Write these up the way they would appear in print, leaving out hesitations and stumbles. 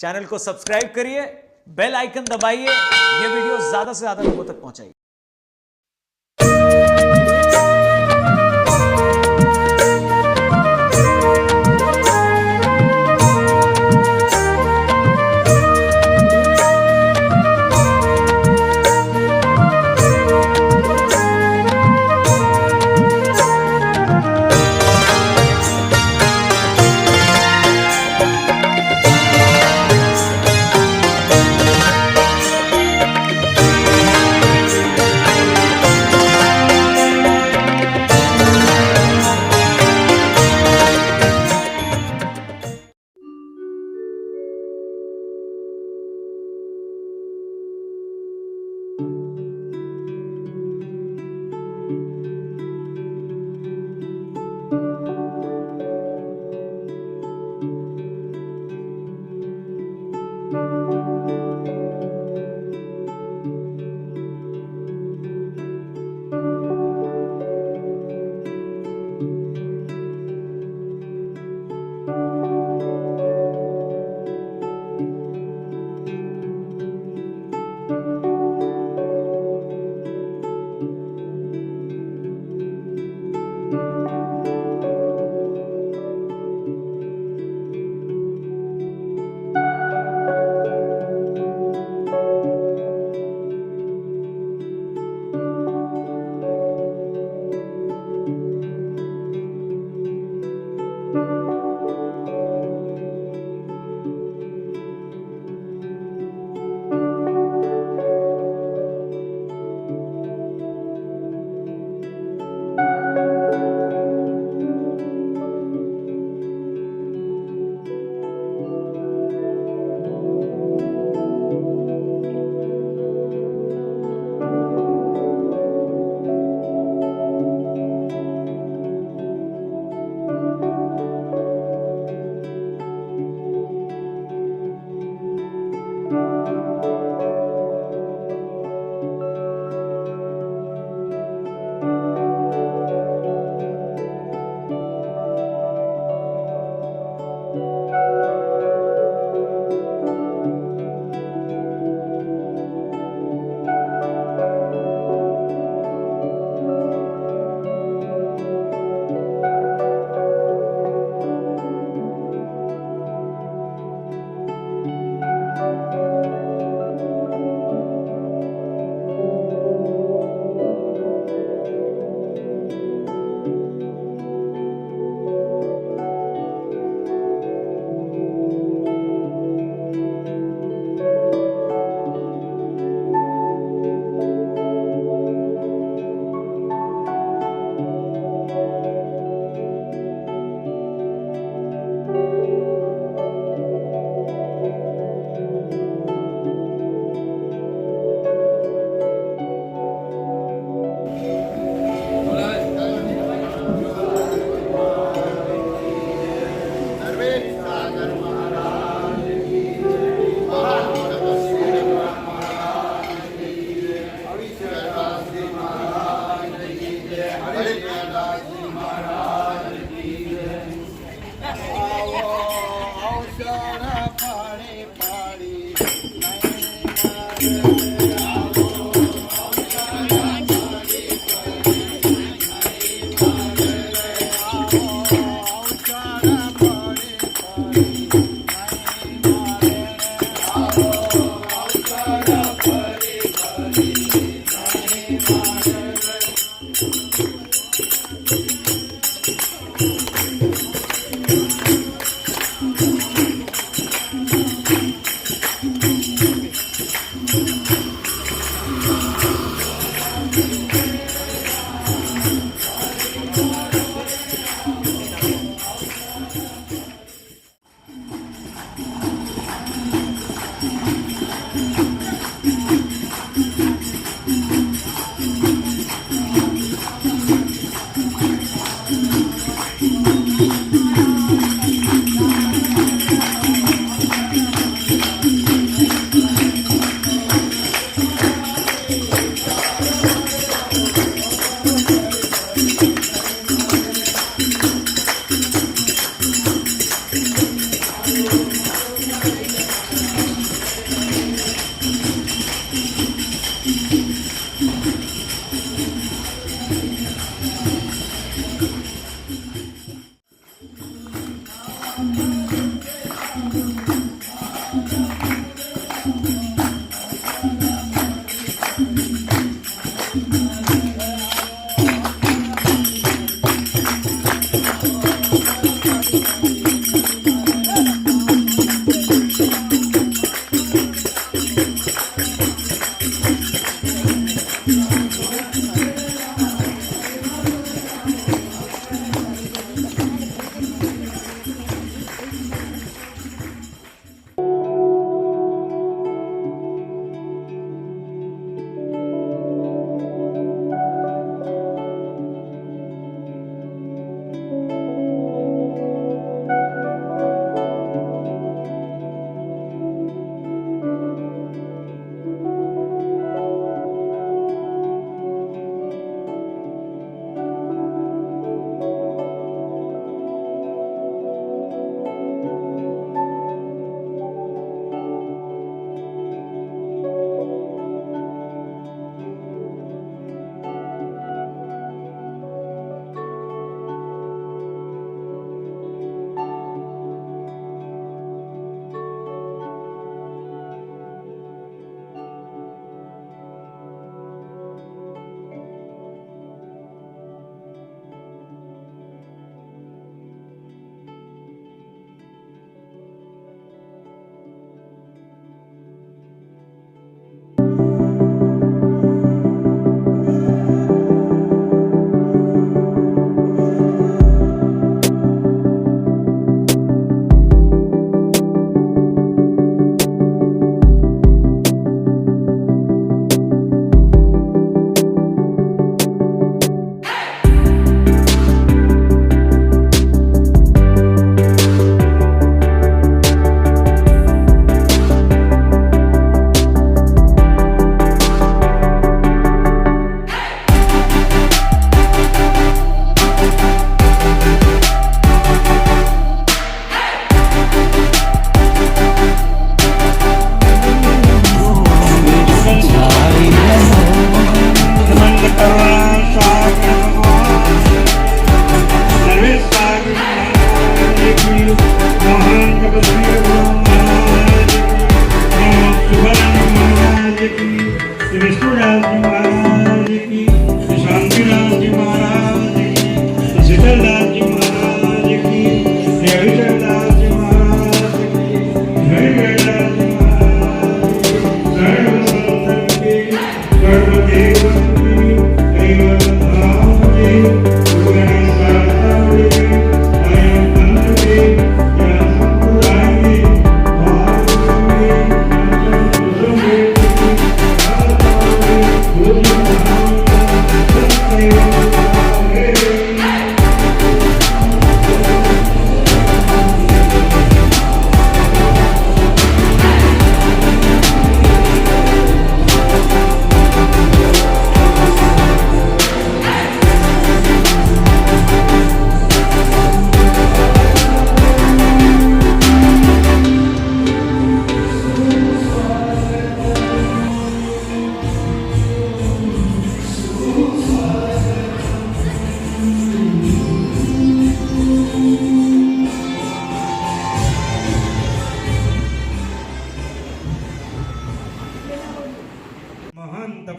Channel को subscribe करिए, bell icon दबाइए, ये वीडियो ज्यादा से ज्यादा लोगों तक पहुंचाइए।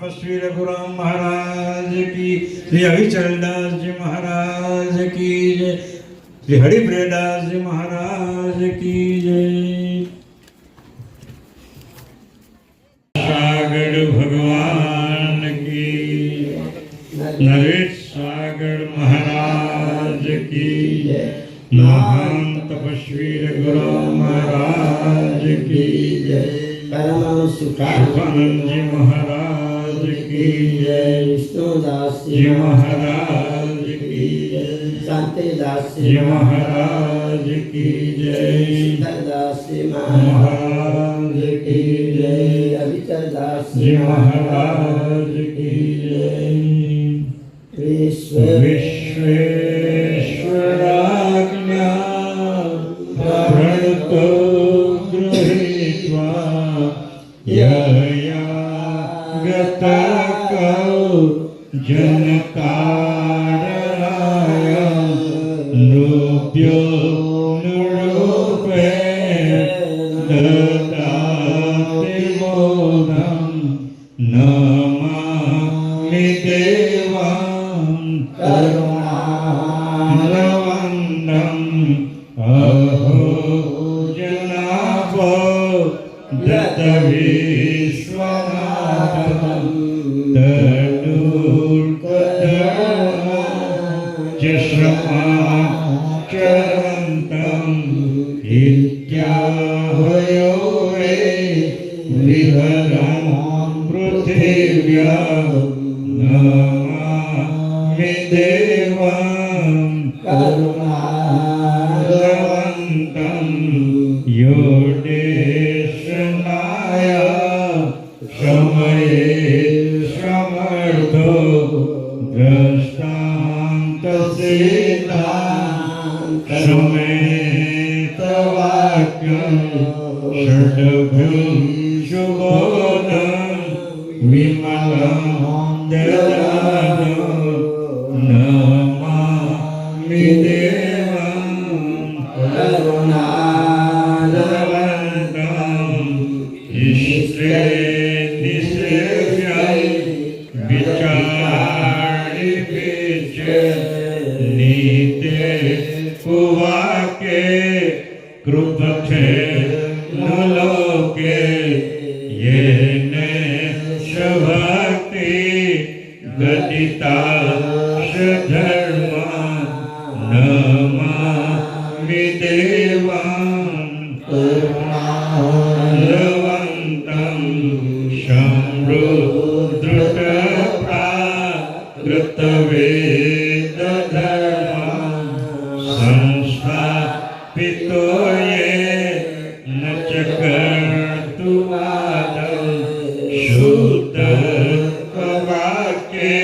तपस्वी रघुराम महाराज की, श्री हरिचरणदास जी महाराज की जय, श्री हरिप्रियदास जी महाराज की जय। सागर भगवान की, नरेश सागर महाराज की जय, महान तपस्वी रघुराम महाराज की जय, सुखानंद जी महाराज की जय, विष्णुदास जी महाराज की जय, शांतिदास जी महाराज की जय, दास महाराज की जय, अभिचरदास जी महाराज की जय। विश्वेश्वराज्ञा प्रणतो गृहीत्वा यया गतकौ जनकाराय नृभ्यो नृरूपे ददाति मोदं नमामि देवां करुणावन्दं अहो जनाभो दत्तविश्वनाथं श्रमाचरन्तम् इत्याहयो वे विहरन् पृथिव्यां नमामि देवां करुणावन्तं यो देशनाय समये समर्थो समेतवाक्यं षड्भ्यं शुभोदं विमलं ददानो नमामि देवं करुणावन्तं इष्टे निसेव्यै विचारिभिश्च नीते कुवाके कृपथे न लोके येने शभक्ति गदिता धर्मा नमामि देवां करुणावन्तं शम्रुद्रटप्रा कृतवेदधर्मा संस्थापितो ये न च कर्तुवादं शुद्धवाक्ये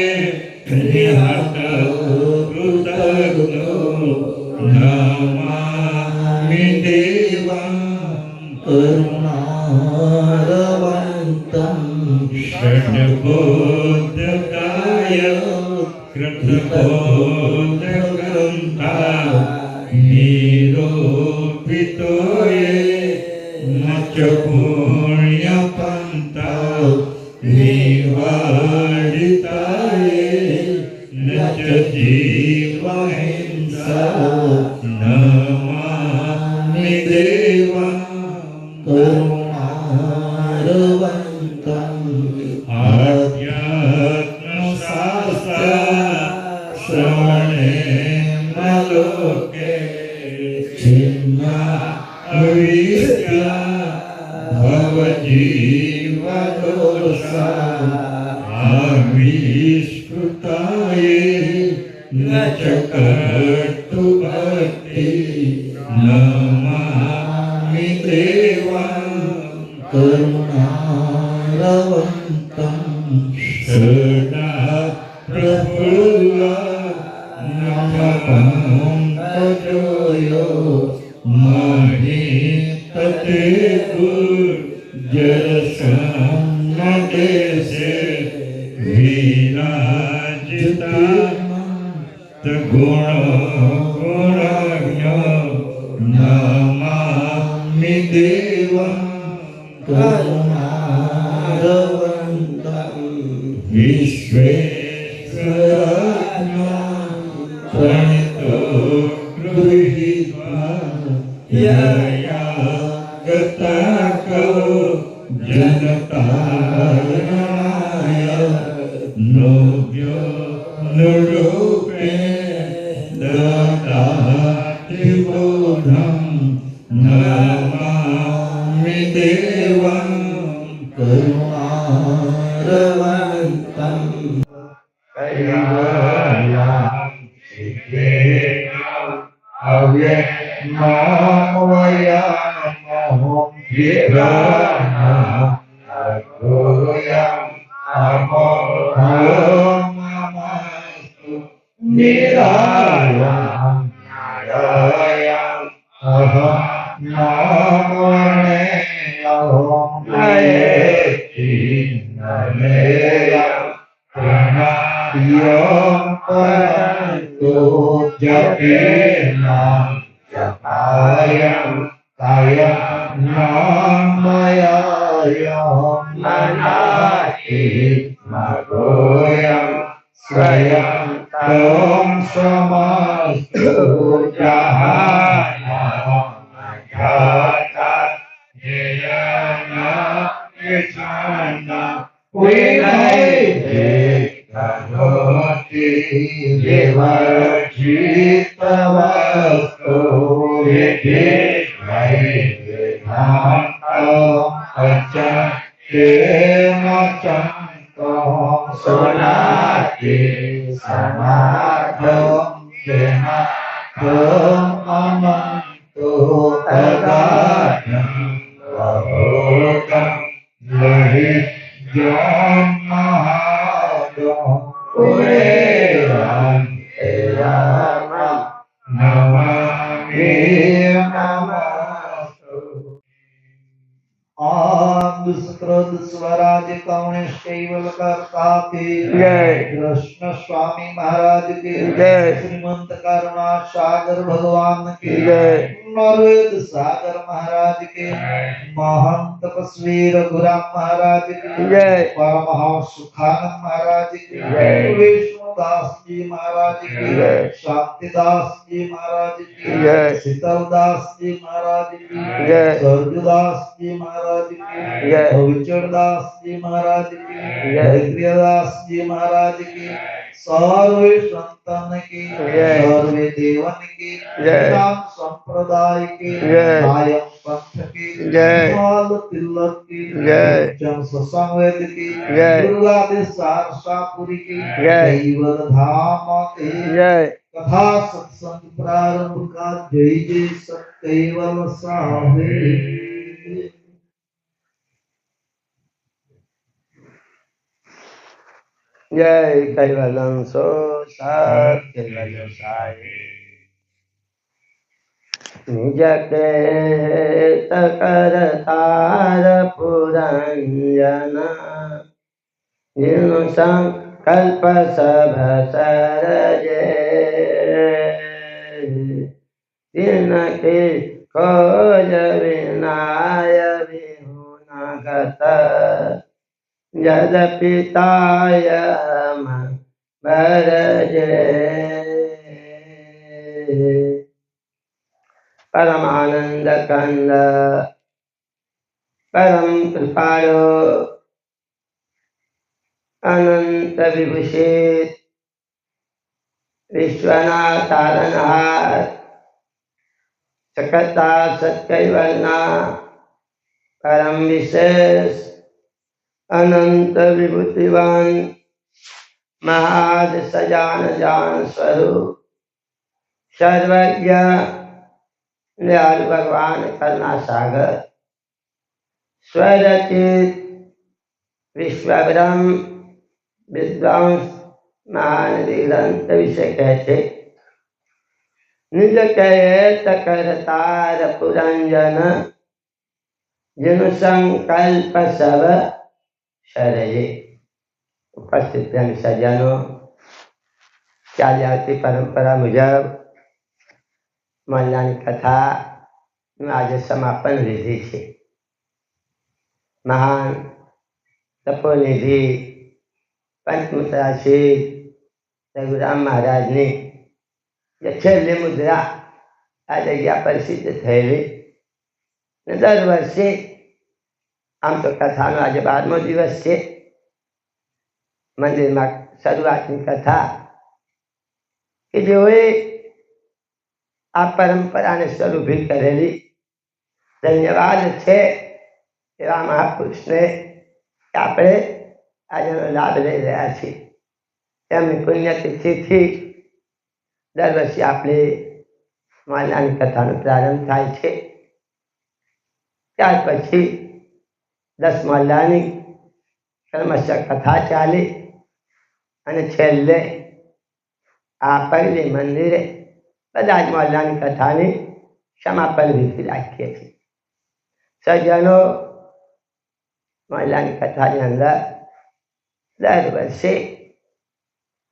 निहतकृतघ्नो नमामि देवां करुणावन्तं षड्बोधकाय कृतबोधग्रन्था निरूपितो ये न च पुण्यपन्था निवारिता ये न च जीवहिंसा नमामि देवां करुणावन्तं आध्यात्मशास्त्र श्रवणेन लोके छिन्ना अविद्या भवजीवदोषा आविष्कृताय न च कर्तुभक्ति नमामि देवां करुणावन्तं सदा प्रफुल्ल नमः तजोयो महीपते गुर्जरसन्नदेशे विराजिता गुणगुणज्ञो नमामि देवं करुणावन्तं विश्वेश्वराज्ञां प्रणितो गृहीत्वा यया गता कवो जनतारणाय नोभ्यो निरूपे ददाति बोधं नमामि देवं करुणारवन्तं कैवल्यं शिखेयम् अव्यक्तमोयमोहं विराणम् अगोयम् अमोघमस्तु निरायम् नारायम् अहं नामणे अहं नयेति नलेयम् प्रणयं परन्तु जपेनां जपायं कायं नामयायं मनाति मगोयं स्वयं तं समस्तु जहानं जाता येन यजना विनयते करोति विवर्जितवस्तु विधि तेन चन्तं सुनाति समाधं तेन अनन्तो अगाधं बहुतं लहि ज्ञानमहादं पुरेरं तेरामं नमामि नमस्तु आम दुष्कृत स्वराज कौणेश केवल कर्ता के जय। कृष्ण स्वामी महाराज के जय। श्रीमंत करुणा सागर भगवान के जय। नरवेद सागर महाराज के महान तपस्वी रघुराम महाराज के जय। परमहंस सुखानंद महाराज के जय। विष्णुदास जी महाराज के जय। शांतिदास जी महाराज के जय। शीतलदास जी महाराज की जय। स्वर्गदास जी महाराज की जय। विचरदास जी महाराज की जय। प्रियदास जी महाराज की सर्वे संतन की जय। सर्वे देवन की जय। राम संप्रदाय की जय। नायक पंथ की जय। माल तिलक की जय। जन सत्संगवेद की जय। दुर्गा सारसापुरी की जय। कैवल धाम की जय। कथा सत्संग प्रारंभ का जय जय सत्यवल साहे जय कैवलम सो कैवल साई निज के कर तार पुरंजन जिनु संकल्प सब सरजे तिनके खोज विनाय विहुनगत जदपिताय भरजे परमानंद कंद परम कृपालो अनंत विभूषित विश्वनाथ तारणहार सकता सत्कैवलना परम विशेष अनंत विभूतिवान महाद सजान जान स्वरूप सर्वज्ञ दयालु भगवान करुणा सागर स्वरचित विश्वब्रह्म विद्वांस महान ग्रंथ विषय कहते निज कहे करतार पुरंजन जिन संकल्प सब शरये उपस्थित सज्जनों चालियाती परंपरा मुजब मल्लानी कथा आज समापन विधि है। महान तपोनिधि પંચમુદ્રા શ્રી રઘુરામ મહારાજની જે છેલ્લી મુદ્રા આ જગ્યા પર સિદ્ધ થયેલી. દર વર્ષે આમ તો કથાનો આજે 12મો દિવસ છે. મંદિરમાં શરૂઆતની કથા કે જેઓએ આ પરંપરાને શરૂ ભી કરેલી, ધન્યવાદ છે એવા મહાપુરુષને આપણે આજનો લાભ લઈ રહ્યા છીએ. તેમની પુણ્યતિથિથી દર વર્ષે આપણે મહોલ્લાની કથાનો પ્રારંભ થાય છે. ત્યાર પછી 10 મહોલ્લાની ક્રમશઃ કથા ચાલી અને છેલ્લે આ પગલી મંદિરે બધા જ મહોલ્લાની કથાની સમાપન વિધિ રાખીએ છીએ. સજ્જનો, મહોલ્લાની કથાની અંદર દર વર્ષે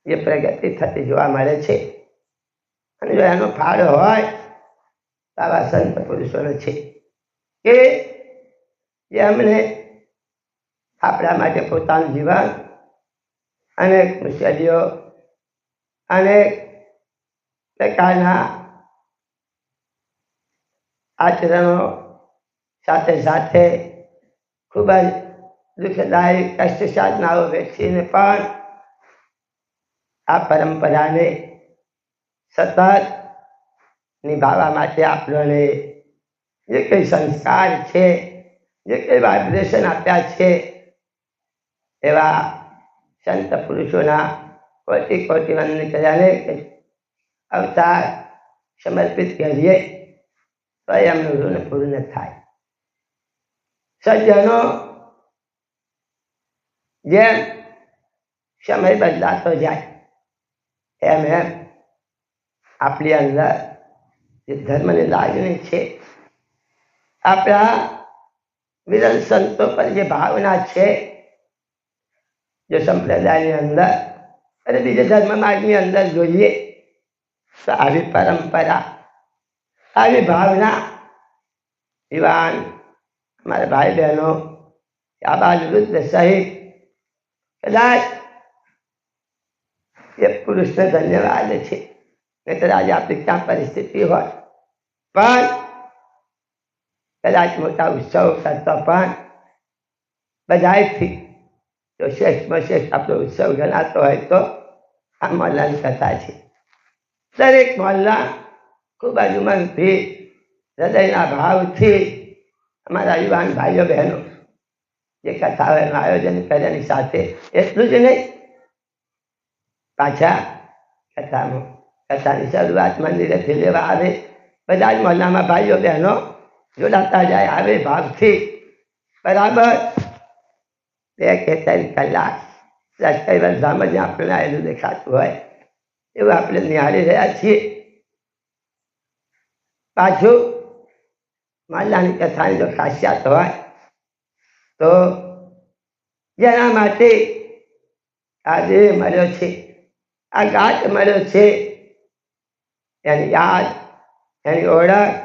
જે પ્રગતિ થતી જોવા મળે છે અને જો એનો ફાળો હોય તો આવા સંત પુરુષોનો છે કે જે અમને આપણા માટે પોતાનું જીવન અનેક મુશ્કેલીઓ, અનેક પ્રકારના આચરણો સાથે સાથે ખૂબ જ દુઃખદાયી કષ્ટ સાધનાઓ વેચીને પણ આ પરંપરાને સતત નિભાવવા માટે આપણને જે કંઈ સંસ્કાર છે, જે કંઈ વાઇબ્રેશન આપ્યા છે એવા સંત પુરુષોના કોટી કોટી વંદન કર્યાને અવતાર સમર્પિત કરીએ તો એમનું ઋણ પૂર્ણ થાય. સજ્જનો, જેમ સમય બદલાતો જાય એમ એમ આપણી અંદર જે ધર્મની લાગણી છે, આપણા વિરલ સંતો પર જે ભાવના છે, જો સંપ્રદાયની અંદર અને બીજા ધર્મ માર્ગની અંદર જોઈએ તો આવી પરંપરા, આવી ભાવના યુવાન અમારા ભાઈ બહેનો, આબાલ વૃદ્ધ સહિત કદાચ એ પુરુષને ધન્યવાદ છે. નહીતર આજે આપણી ક્યાં પરિસ્થિતિ હોય, પણ કદાચ મોટા ઉત્સવ કરતો પણ બધાથી જો શ્રેષ્ઠમાં શ્રેષ્ઠ આપણો ઉત્સવ ગણાતો હોય તો આ મહોલ્લાની કથા છે. દરેક મહોલ્લા ખૂબ જ ઉમંગથી, હૃદયના ભાવથી અમારા યુવાન ભાઈઓ બહેનો જે કથાઓનું આયોજન કર્યાની સાથે એટલું જ નહીં, પાછા કથાની શરૂઆત મંદિરેથી લેવા આવે, બધા જ મહોલ્લામાં ભાઈઓ બહેનો જોડાતા જાય આવે ભાવથી. બરાબર 2 કે 3 કલાક કૈવલ્યધામ જ આપણને આવેલું દેખાતું હોય એવું આપણે નિહાળી રહ્યા છીએ. પાછું મહોલ્લાની કથાની જો ખાસિયત હોય તો જેના માટે આ દેહ મળ્યો છે, આ ઘાટ મળ્યો છે, એની યાદ, એની ઓળખ,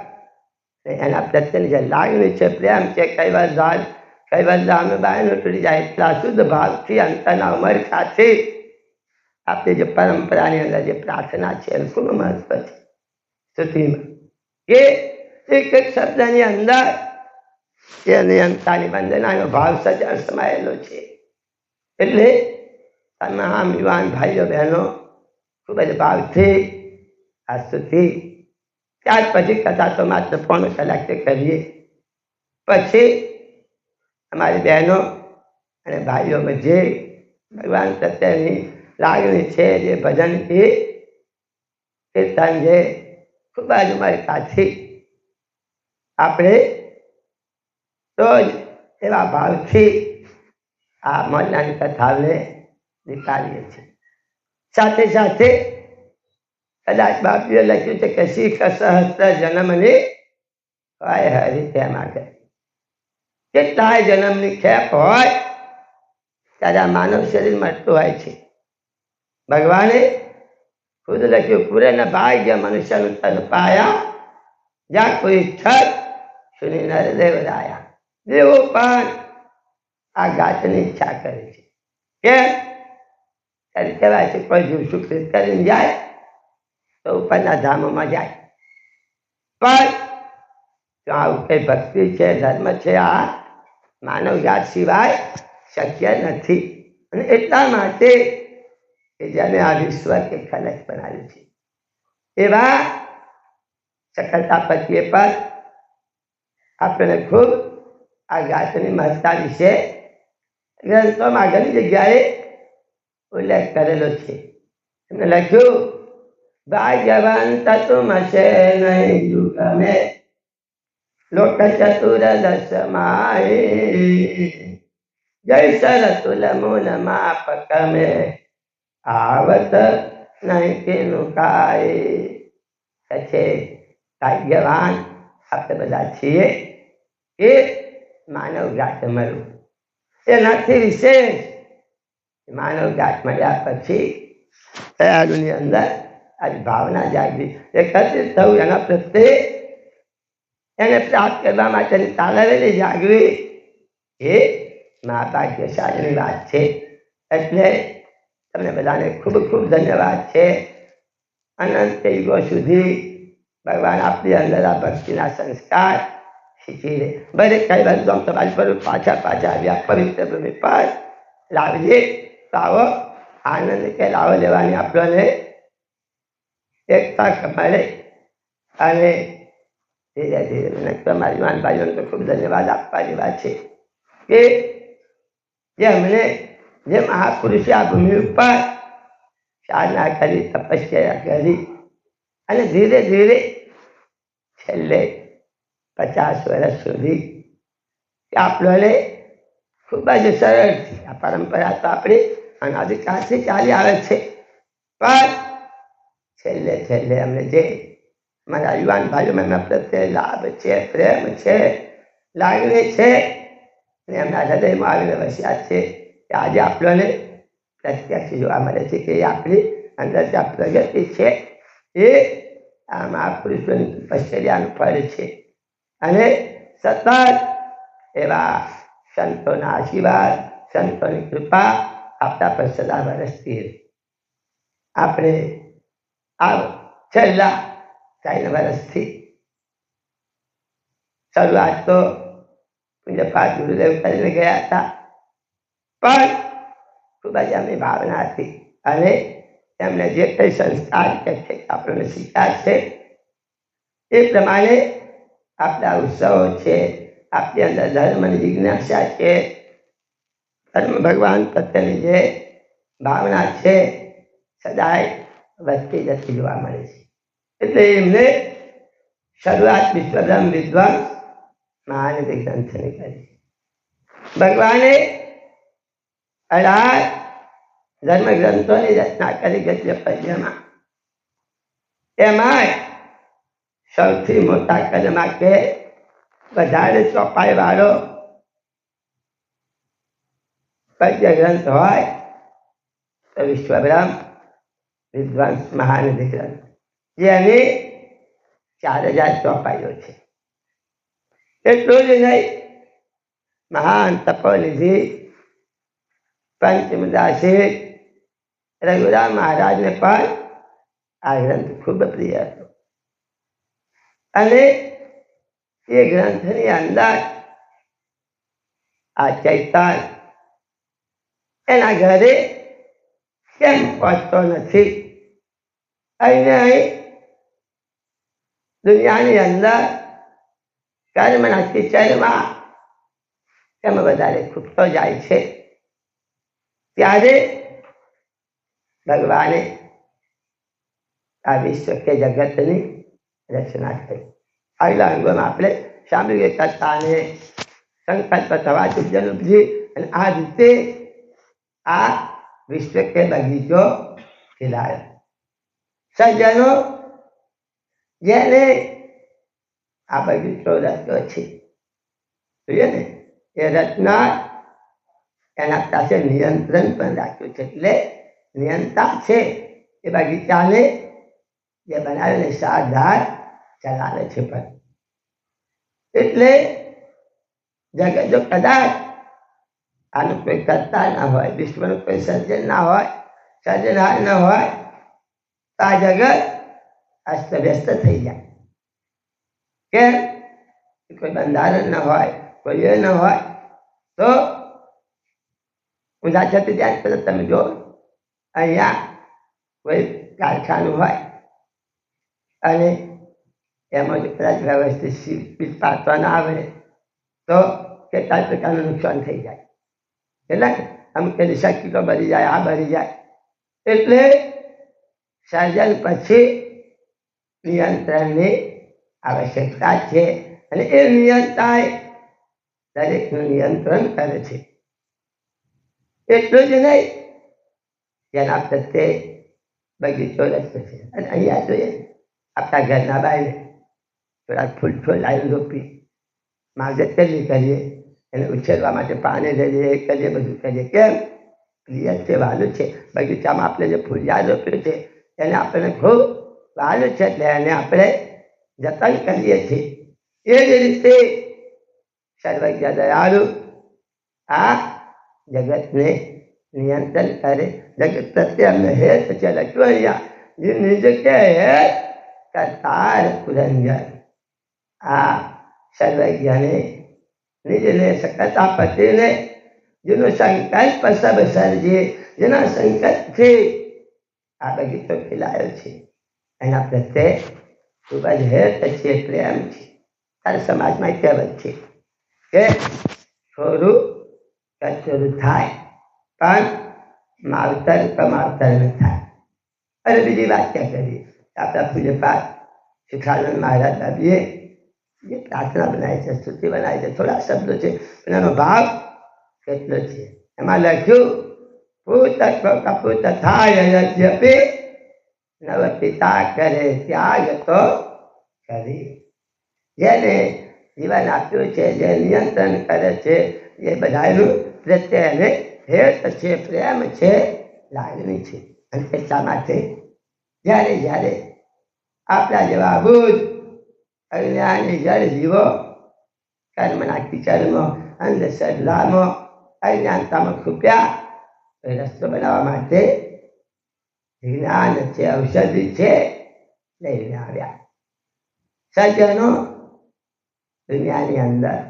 એના પ્રત્યેની જે લાગણી છે, પ્રેમ છે, કૈવલ્યધામ બાયનું તૂટી જાય એટલા શુદ્ધ ભાવથી અંતરના ઉમરખાથી આપણી જે પરંપરાની અંદર જે પ્રાર્થના છે એનું ખૂબ મહત્વ છે. સ્તુતિમાં કે એક એક શબ્દની અંદર એ નિયંતાની વંદનાનો ભાવ સજ્જન સમાયેલો છે. એટલે તમામ યુવાન ભાઈઓ બહેનો ખૂબ જ ભાવથી આ સ્તુતિ, ત્યાર પછી કથા તો માત્ર 1.5 કલાકે કરીએ, પછી અમારી બહેનો અને ભાઈઓમાં જે ભગવાન પ્રત્યેની લાગણી છે, જે ભજન કીર્તન જે ખૂબ જ ઉમળકાથી આપણે રોજ એવા ભાવથી આ મહોલ્લાની કથાઓને નીકાળીએ છીએ. સાથે સાથે કદાચ બાપીએ લખ્યું છે કે શીખ સહસ્ત્ર જન્મની હોય હરી તેમ આગળ. કેટલાય જન્મની ખેપ હોય ત્યારે આ માનવ શરીર મળતું હોય છે. ભગવાને ખુદ લખ્યું પૂરે ન ભાગ્ય મનુષ્યનું તન પાયા, જ્યાં કોઈ છત સુની નરદેવ રાયા. દેવો પણ આ ગાતની ઈચ્છા કરે છે કે ત્યારે કહેવાય છે કોઈ જીવ સુખિત કરીને જાય તો ઉપરના ધામોમાં જાય. પણ જો આવું કઈ ભક્તિ છે, ધર્મ છે, આ માનવ જાત સિવાય શક્ય નથી. અને એટલા માટે કે જેને આ વિશ્વ કે ખલક બનાવ્યું છે એવા સકલતાપતિએ પર આપણને ખૂબ આ જાતની મહત્તા વિશે ગ્રંથોમાં ઘણી જગ્યાએ ઉલ્લેખ કરેલો છે. એમને લખ્યું, ભાગ્યવંત તુમ છે નહીં યુગ में लोक चतुर दस माए जय सर तुल मूल मापक में आवत नहीं केनु काए. છે ભાગ્યવાન આપણે બધા છીએ એ માનવ જાત મળ્યું. એનાથી વિશેષ માનવ જાત મળ્યા પછી દયાળુની અંદર આજ ભાવના જાગવી, એકત્રિત થવું, એના પ્રત્યે એને પ્રાપ્ત કરવા માટેની તાલવેલી જાગવી એ મહાભાગ્યશાળીની વાત છે. એટલે તમને બધાને ખૂબ ખૂબ ધન્યવાદ છે. અનંત યુગો સુધી ભગવાન આપણી અંદર આ ભક્તિના સંસ્કાર શીખી દે. ભલે કઈ બધું તમારી પર પાછા આવ્યા પવિત્ર ભૂમિ પર લાવજે તો આવો આનંદ કે લાવો લેવાની આપણને એક તક મળે. અને ધીરે ધીરે તમારી માનભાઈઓને તો ખૂબ ધન્યવાદ આપવા જેવા છે કે જેમણે જે મહાપુરુષે આ ભૂમિ ઉપર સાધના કરી, તપસ્યા કરી અને ધીરે ધીરે છેલ્લે 50 વર્ષ સુધી આપણને ખૂબ જ સરળથી આ પરંપરા તો આપણી અનાદિકાળથી ચાલી આવે છે. પણ છેલ્લે છેલ્લે અમને જે મારા યુવાન ભાઈઓ એમના પ્રત્યે લાભ છે, પ્રેમ છે, લાગણી છે અને એમના હૃદયમાં આવીને વસ્યા છે કે આજે આપણને પ્રત્યક્ષ જોવા મળે છે કે આપણી અંદર જે પ્રગતિ છે એ આ મહાપુરુષોની તપશ્ચર્યાનું ફળ છે. અને સતત એવા સંતોના આશીર્વાદ, સંતોની કૃપા આપણા પર સદા વરસતી રહે. આપણે આ છેલ્લા 3 વર્ષથી શરૂઆત તો પૂજ્યપાદ ગુરુદેવ કરીને ગયા હતા, પણ ખૂબ જ એમની ભાવના હતી અને એમને જે કંઈ સંસ્કાર કે આપણને શીખ્યા છે એ પ્રમાણે આપણા ઉત્સવો છે, આપણી અંદર ધર્મની જિજ્ઞાસા છે, ધર્મ ભગવાન પ્રત્યેની જે ભાવના છે સદાય વધતી જતી જોવા મળે છે. એટલે એમને શરૂઆત વિશ્વબ્રહ્મ વિદ્વાન મહાનદી ગ્રંથની કરી. ભગવાને 18 ધર્મ ગ્રંથોની રચના કરી ગદ્ય પદ્યમાં. એમાં સૌથી મોટા કદમાં કે વધારે ચોપાઈ વાળો પદ્ય ગ્રંથ હોય તો વિશ્વબ્રહ્મ વિદ્વાંસ મહાનદી ગ્રંથ, જેની 4000 ચોપાઈઓ છે. એટલું જ નહીં, મહાન તપોનિધિ પંચમદાસી રઘુરામ મહારાજને પણ આ ગ્રંથ ખૂબ પ્રિય હતો. અને એ ગ્રંથની અંદર આ ચૈતન એના ઘરે કેમ પહોંચતો નથી? અહીં દુનિયાની અંદર કર્મના કિચડમાં એમ વધારે ખૂટતો જાય છે. ત્યારે ભગવાને આ વિશ્વ કે જગતની રચના કરી. આગલા અંગોમાં આપણે સાંભળ્યું કથાને સંકલ્પ થવા ચૂક્યનુજી અને આ રીતે આ વિશ્વ કે બગીચો ખીલાયો. સજ્જનો જેને આ બગીચો રચ્યો છે જોઈએ ને એ રચના એના પાસે નિયંત્રણ પણ રાખ્યું છે. એટલે નિયંતા છે એ બગીચાને જે બનાવીને સાધાર ચલાવે છે. પણ એટલે જગત જો કદાચ આનું કોઈ કરતા ના હોય, વિશ્વનું કોઈ સર્જન ના હોય સર્જનહાર ન હોય તો આ જગત અસ્તવ્યસ્ત થઈ જાય. કેમ? કોઈ બંધારણ ન હોય, કોઈ એ ન હોય તો ઊંધા છતી જાય તરત તમે જો અહીંયા કોઈ કારખાનું હોય અને એમાં જો કદાચ વ્યવસ્થિત સીટ પાડવા ના આવે તો કેટલાક પ્રકારનું નુકસાન થઈ જાય. એટલે અમુક પેલી સર્કિટો ભરી જાય, આ ભરી જાય. એટલે સર્જન પછી નિયંત્રણની આવશ્યકતા છે અને એ નિયંત્રણ દરેકનું નિયંત્રણ કરે છે. એટલું જ નહીં, જેના પ્રત્યે બગીચો રચે છે. અને અહીંયા જોઈએ આપણા ઘરના બાઈને થોડા ફૂલ લાઈન રોપી માવજત કરીએ, એને ઉછેરવા માટે પાણી લઈએ, કરીએ, બધું કરીએ. કેમ? પ્રિય છે, વહાલું છે. બગીચામાં આપણે જે ફૂલ ઝાડ રોપ્યું છે એને આપણને ખૂબ વહાલું છે, એટલે એને આપણે જતન કરીએ છીએ. એ જ રીતે સર્વજ્ઞ દયાળુ આ જગતને નિયંત્રણ કરે. જગત પ્રત્યે અમને હેત છે લખ્યું અહીંયા, જે નિજ કે હેત કરતાર પુરંજન. આ સર્વજ્ઞને નિજને સકતા પતિને જેનો સંકલ્પ સબ સર્જે, જેના સંકલ્પથી આ બગીચો ખીલાયો છે એના પ્રત્યે ખૂબ જ હેત છે, પ્રેમ છે. તારા સમાજમાં કહેવત છે કે થોડું કચોરું થાય પણ માવતર કમાવતર ન થાય. અને બીજી વાત ક્યાં કરીએ, આપણા પૂજ્યપાદ શિખાનંદ મહારાજ બાબીએ જે પ્રાર્થના બનાવી છે, સ્તુતિ બનાવી છે, થોડા શબ્દો છે પણ એનો ભાવ કેટલો છે. એમાં લખ્યું, પૂત કપૂત થાય યદ્યપિ નવ પિતા કરે ત્યાગ તો કરી. જેને જીવન આપ્યું છે, જે નિયંત્રણ કરે છે, એ બધાનું પ્રત્યે એને હેત છે, પ્રેમ છે, લાગણી છે. અને એટલા માટે જ્યારે જ્યારે આપણા જેવા બુદ્ધ અજ્ઞાની જળ જીવો કર્મના કિચડમાં, અંધશ્રદ્ધામાં, અજ્ઞાનતામાં ખૂપ્યા, રસ્તો બનાવવા માટે જ્ઞાન છે, ઔષધિ છે, લઈને આવ્યા. સજ્જનો દુનિયાની અંદર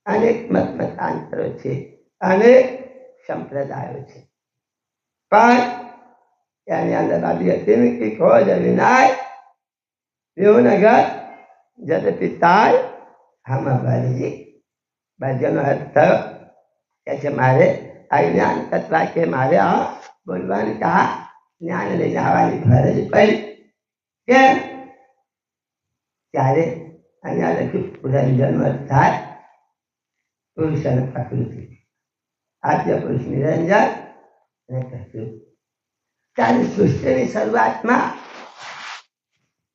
અનેક મતાંતરો છે, અનેક સંપ્રદાયો છે, પણ એની અંદર બાબી હતી કે ખોજ વિનાય વિહુનગર જત પિતાય હમ ભરીએ. બાજ્યનો અર્થ થયો કે છે મારે આ જ્ઞાન તત્વ કે મારે આ બોલવાનું કે આ જ્ઞાન લઈને આવવાની ફરજ પડી. કેમ? ત્યારે અહીંયા લખ્યું પુરંજનનો અર્થ થાય પુરુષ અને પ્રકૃતિ. આદ્ય પુરુષ નિરંજન અને પ્રકૃતિ. ત્યારે સૃષ્ટિની શરૂઆતમાં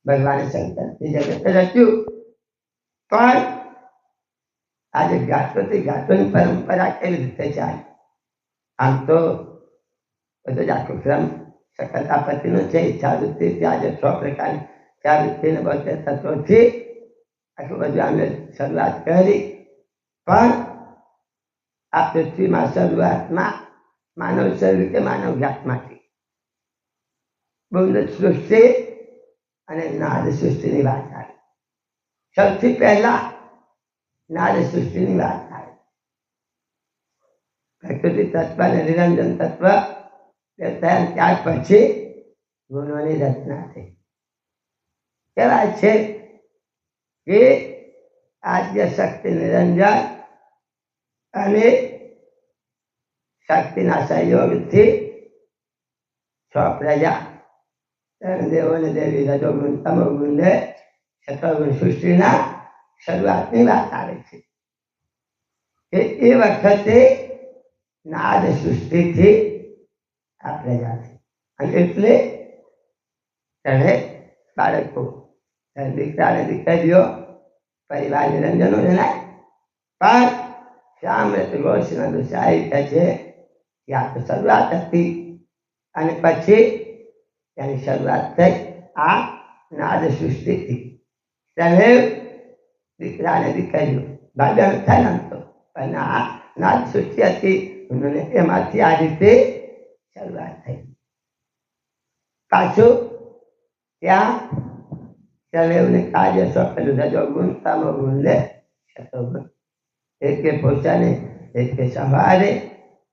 ભગવાને સંકલ્પથી જગત રચ્યું, પણ આજે ગાતોથી ગાતોની પરંપરા કેવી રીતે ચાલે? આમ તો બધો જ આખો ક્રમ સકલતાપતિનો છે. ઈચ્છાવૃત્તિ આજે 6 પ્રકારની ઈચ્છાવૃત્તિને 72 તત્વોથી આખું બધું અમે શરૂઆત કરી. પણ આ પૃથ્વીમાં શરૂઆતમાં માનવ શરીર કે માનવ જાતમાંથી બહુ સૃષ્ટિ અને નાદ સૃષ્ટિની વાત આવી. સૌથી પહેલા નાદ સૃષ્ટિની વાત આવી. પ્રકૃતિ તત્વ અને નિરંજન તત્વ ત્યાર પછી ગુણોની રચના થઈ. કહેવાય છે કે આદ્ય શક્તિ નિરંજન અને શક્તિના સહયોગથી 6 પ્રજા દેવો અને દેવી રજોગુણ તમોગુણ ને સતોગુણ સૃષ્ટિના શરૂઆતની વાત આવે છે. કે એ વખતે નાદ સૃષ્ટિથી આ પ્રજા છે. અને એટલે તેને બાળકો, દીકરા અને દીકરીઓ પરિવાર નિરંજનો જણાય. પણ શ્યામૃત ઘોષના દુસાઈ કહે છે કે આ તો શરૂઆત હતી અને પછી તેની શરૂઆત થઈ આ નાદ સૃષ્ટિથી. તેને દીકરા અને દીકરીઓ ભાગ્ય થાય ને તો પણ આ નાદ સૃષ્ટિ હતી. એમાંથી આ રીતે શરૂઆત થઈ. પાછું ત્યાં ચલેવને કાર્ય સોંપેલું રજો ગુણ તમો ગુણ લે શતોગુણ. એકે પોતાને, એકે સવારે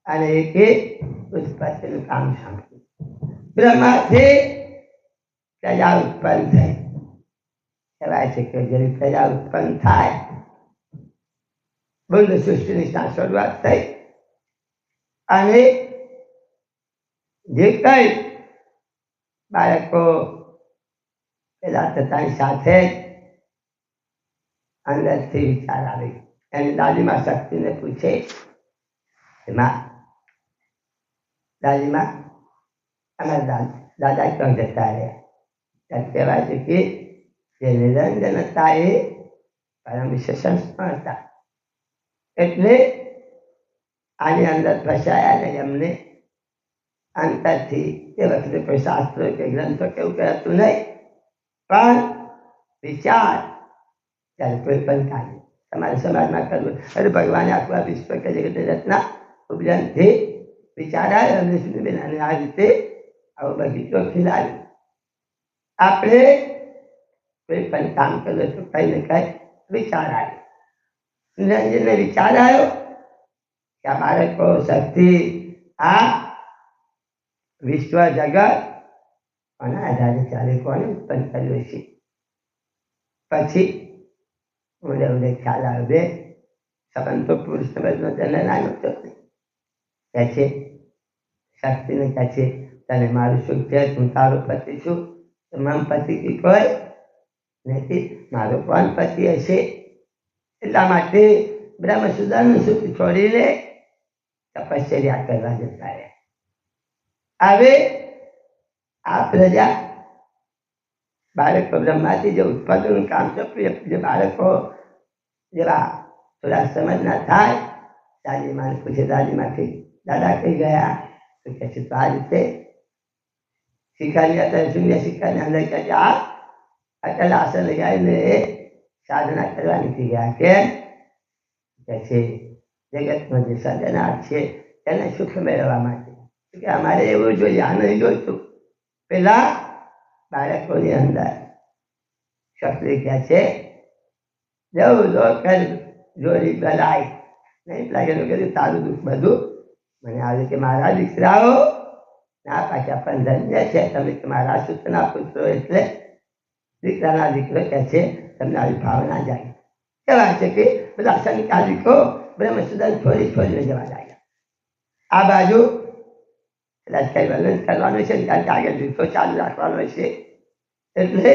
અને એકે ઉત્પત્તિનું કામ સાંભળ્યું. બ્રહ્માથી પ્રજા ઉત્પન્ન થઈ. કહેવાય છે કે જેવી પ્રજા ઉત્પન્ન થાય બુદ્ધ સૃષ્ટિની શરૂઆત થઈ અને જે કઈ બાળકો પેદા થતાની સાથે અંદરથી વિચાર આવે. એની દાદીમાં શક્તિને પૂછે, એમાં દાદીમાં અમારા દાદા ક્યાં જતા રહ્યા? ત્યારે કહેવાય છે કે જે નિરંજન હતા એ પરમ વિશેષણ હતા. એટલે આની અંદર ફસાયા ને એમને અંતરથી એ વખતે કોઈ શાસ્ત્રો કે ગ્રંથો કેવું કહેતું નહીં, પણ વિચાર ત્યારે કોઈ પણ કાર્ય તમારે સમાજમાં કરવું. અરે ભગવાને આખું આ વિશ્વ કે જગત રચના ઉપજનથી વિચારાય અને બેન અને આ રીતે આવો બગીચો ખીલાવ્યો. આપણે કોઈ પણ કામ કર્યું તો કઈ ને કઈ વિચાર આવ્યો. નિરંજનને વિચાર આવ્યો કે આ બાળકો શક્તિ આ વિશ્વ જગત કોના આધારે ચાલે, કોને ઉત્પન્ન કર્યું છે. પછી ઉડે ઉડે ખ્યાલ આવે બે સંબંધ તો પુરુષ સંબંધનો જન્મ નાનો તો કહે છે શક્તિને કહે છે તને મારું સુખ છે, હું તારો પતિ છું. તમામ પતિ કી કોઈ નથી, મારો કોણ પતિ હશે? એટલા માટે બ્રહ્મસુદાનું સુખ છોડીને તપશ્ચર્યા કરવા જતા રહ્યા. હવે આ પ્રજા બાળકો બ્રહ્માથી જે ઉત્પાદનનું કામ સોંપ્યું, જે બાળકો જેવા થોડા સમજના થાય, દાદીમાને પૂછે, દાદીમાંથી દાદા કઈ ગયા? તો કહે છે તો આ રીતે શીખાની અત્યારે શૂન્ય શીખાની અંદર કહે છે આ અટલ આસન લગાવીને સાધના કરવા નીકળી ગયા. કેમ? કહે છે જગતમાં જે સર્જનાર છે તેને સુખ મેળવવા માટે. કે અમારે એવું જોઈએ, આ નહીં જોઈતું. પેલા બાળકોની અંદર શક્તિ કહે છે જવું જો કર જોડી બલાય નહીં લાગેલું કીધું તારું દુઃખ બધું મને આવ્યું કે મારા દીકરાઓ ના પાછા પણ ધન્ય છે તમે કે મારા સૂતના પુત્રો, એટલે દીકરાના દીકરો કહે છે તમને આવી ભાવના જાય. કહેવાય છે કે બધા સંકાલિકો બ્રહ્મસુદન છોડીને જવા લાગ્યા. આ બાજુ કદાચ કઈ વર્ણન કરવાનું છે, કારણ કે આગળ દિવસો ચાલુ રાખવાનો છે. એટલે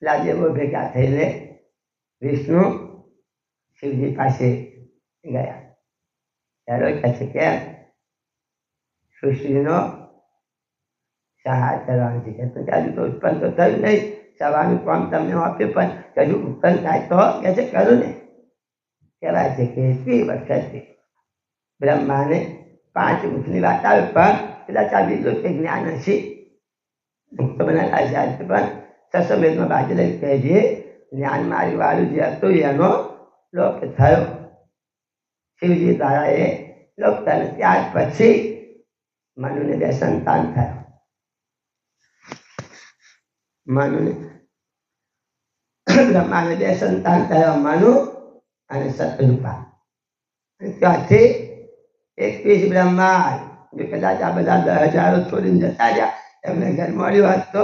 રાજ્યવો ભેગા થઈને વિષ્ણુ શિવજી પાસે ગયા. ત્યારે કહે છે કેમ સૃષ્ટિનો સહાય કરવાનું છે. તો હજુ તો ઉત્પન્ન તો થયું નહીં, સવાનું કામ તમને આપ્યું, પણ હજુ ઉત્પન્ન થાય તો કહે છે કરું ને. કહેવાય છે કે એટલી વખતે બ્રહ્માને 5 મુખની વાત આવે, પણ કદાચ આ બીજું કે જ્ઞાન હશે મુક્ત બનાવ્યા છે. પણ સસમેદમાં બાજુ લઈ કહેજે જ્ઞાન મારી વાળું જે હતું એનો લોપ થયો. શિવજી દ્વારા એ લોપ થયો. ત્યાર પછી મનુને 2 સંતાન થયો. મનુને બ્રહ્માને 2 સંતાન થયો, મનુ અને શતરૂપા. ત્યાંથી 21 બ્રહ્માંડ. જો કદાચ આ બધા 10,000 છોડીને જતા રહ્યા, એમને ઘર મળ્યું હોત તો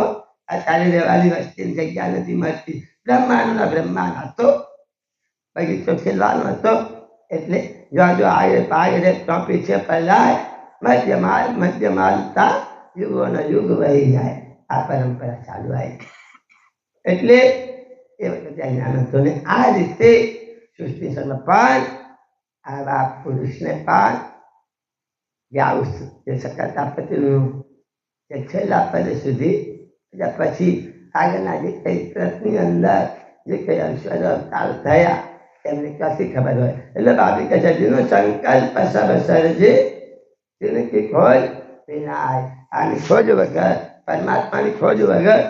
અત્યારે રહેવાની વસ્તીની જગ્યા નથી મળતી. બ્રહ્માંડ હતો, બગીચો ખેલવાનો હતો. એટલે જો આગળ પાગડે ટોપી છે પહેલા મધ્યમાલતા યુગોનો યુગ વહી જાય. આ પરંપરા ચાલુ આવી. એટલે એ વખતે જ્ઞાન હતું ને આ રીતે સૃષ્ટિ સમર્પણ આવા પુરુષને પણ જે સકળતા પતિનું જે છેલ્લા પદ સુધી પછી આગળના જે કઈ પ્રશ્નની અંદર જે કઈ અવસર અવતાર થયા એમને કશી ખબર હોય. એટલે બાબી કહે છે જેનો સંકલ્પ સબ સર્જે તેને કે ખોજ વિનાય. આની ખોજ વગર, પરમાત્માની ખોજ વગર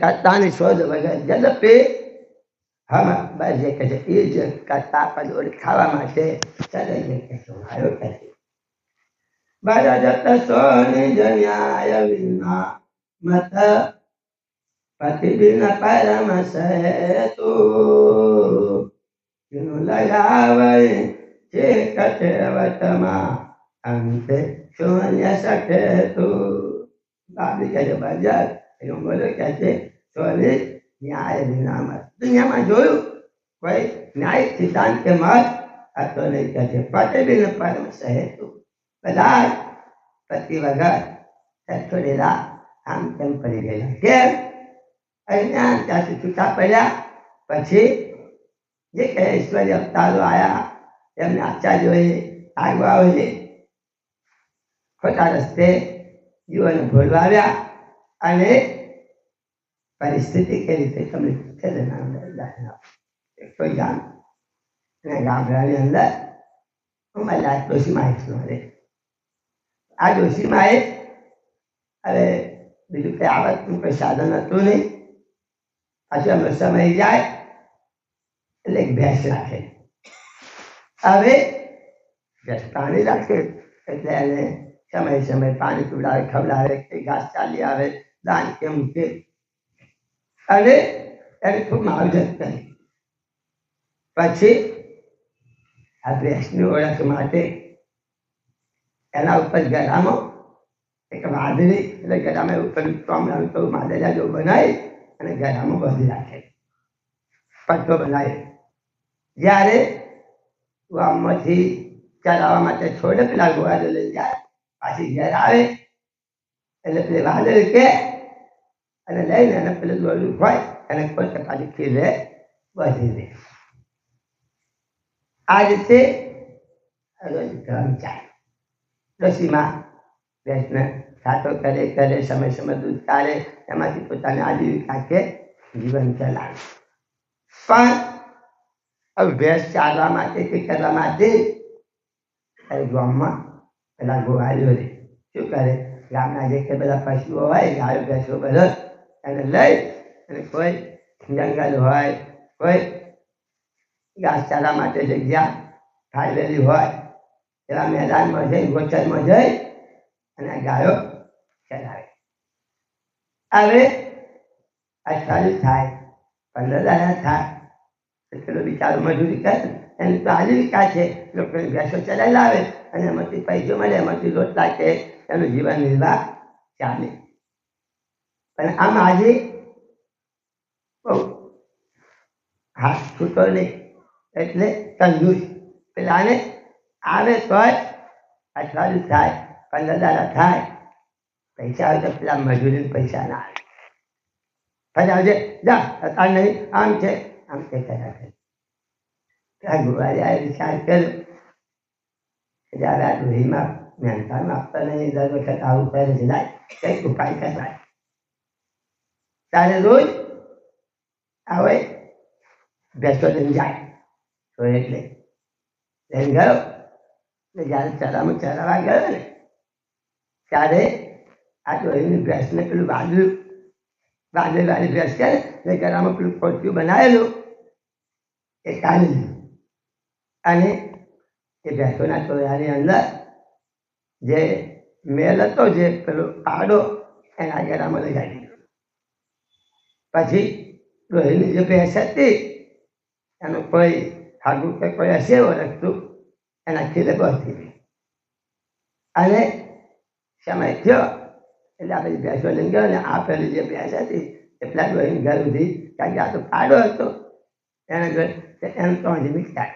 કરતાની શોધ વગર જદપે હા બસ જે કહે છે એ જ કરતા પદોડ ખાવા માટે ચાલે જે કહે છે આવ્યો કહે છે બરજત સોની જન્યાય વિના મત પતિબિન પરમ સહેતુ લગાવે જે કટેવતમાં અંતે શૂન્ય શકે તું બાબી કહે છે બજાર એનું બોલો કહે છે સોની ન્યાય વિના મત દુનિયામાં જોયું કોઈ ન્યાય સિદ્ધાંત કે મત આ તો નહીં કહે છે પતિબિન પરમ સહેતુ બધા પતિ વગર છોડેલા આમ તેમ પડી ગયેલા કેમ અજ્ઞાન ત્યાંથી છૂટા પડ્યા પછી જે કઈ ઈશ્વરી અવતારો આવ્યા એમને આચાર્યોએ આગવાઓએ ખોટા રસ્તે જીવન ભોળવાવ્યા અને પરિસ્થિતિ કઈ રીતે તમે કોઈ ગામ અને ગામડાની અંદર અમારા ડોશીમાં મળે આ ડોશીમાં હવે બીજું કંઈ આવતનું કોઈ સાધન હતું નહીં પાછું એમનો સમય જાય એટલે એક ભેંસ રાખે હવે ભેંસ પાણી રાખે એટલે એને સમય પાણી પીવડાવે ખવડાવે કંઈ ઘાસ ચાલી આવે દાન કે મૂકે અને એને ખૂબ માવજત કરે પછી આ ભેંસની ઓળખ માટે એના ઉપર ગળામાં એક વાદળી એટલે ગળામાં ઉપર ચોમડાનું તો માદળિયા જેવું બનાવી અને ગળામાં બાંધી રાખે પટ્ટો બનાવી જ્યારે ગામમાંથી ચલાવવા માટે છોડે પેલા ગોવાળો લઈ જાય પાછી ઘેર આવે એટલે પેલી વાદળી કે અને લઈને એને પેલું દોડ્યું હોય એને કોઈ પાછી ખીલે બાંધી દે આ રીતે ચાલે રસીમાં ભેંસને ખાતો કરે સમય દૂધ કાઢે એમાંથી પોતાની આજીવિકા કે જીવન ચલાવે પણ હવે ભેંસ ચાલવા માટે કે કરવા માટે ગામમાં પેલા ગોવાળીઓ રહે શું કરે ગામના જે કે બધા પશુઓ હોય ગાયો ભેંસો બધા એને લઈ અને કોઈ જંગલ હોય કોઈ ઘાસચારા માટે જગ્યા ફાળવેલી હોય એવા મેદાનમાં જઈ ગોચરમાં જઈ અને ગાયો ચલાવે હવે અઠવાડિયું થાય 15 દાડા થાય પેલો બિચારો મજૂરી કરે એની તો આજીવિકા છે લોકોની ભેંસો ચલાવી લાવે અને એમાંથી પૈસો મળે એમાંથી રોટલા કે એનું જીવન નિર્વાહ ચાલે પણ આમ આજે બહુ હાથ છૂટો નહીં એટલે તંદુરસ્ત પેલાને આવે તોય અઠવાડિયું થાય 15 દાડા થાય પૈસા આવે તો પેલા મજૂરી પૈસા ના આવે પછી આવજે જા અત્યારે નહીં આમ છે આમ તે કર્યા કરે ત્યાં ગુવારી વિચાર કર્યો જ્યારે આ ડોહીમાં મહેનતામાં આપતા નહીં દર વખત આવું કરે છે લાય કંઈક ઉપાય કરાય ત્યારે રોજ આવે ભેંસો લઈને જાય તો એટલે લઈને ગયો ને જ્યારે ચરાવવા ગયો ને ત્યારે આ ડોહીની ભેંસને પેલું વાદળી વાળી ભેંસ કરે ને ગળામાં પેલું પોટિયું બનાવેલું એ કાઢી લીધું અને એ ભેંસોના ટોળાની અંદર જે મેલ હતો જે પેલો પાડો એના ગળામાં લગાડી દીધો પછી ડોહીની જે ભેંસ હતી એનું કોઈ હાગું કે કોઈ હશે ઓળખતું એના ખીલે બસી ગઈ અને સમય થયો એટલે આ બધી ભેંસો લઈને ગયો ને આ પેલી જે ભેંસ હતી એટલા ડોહીને ઘર સુધી કારણ કે આ તો પાડો હતો એને તો હજી મીઠાય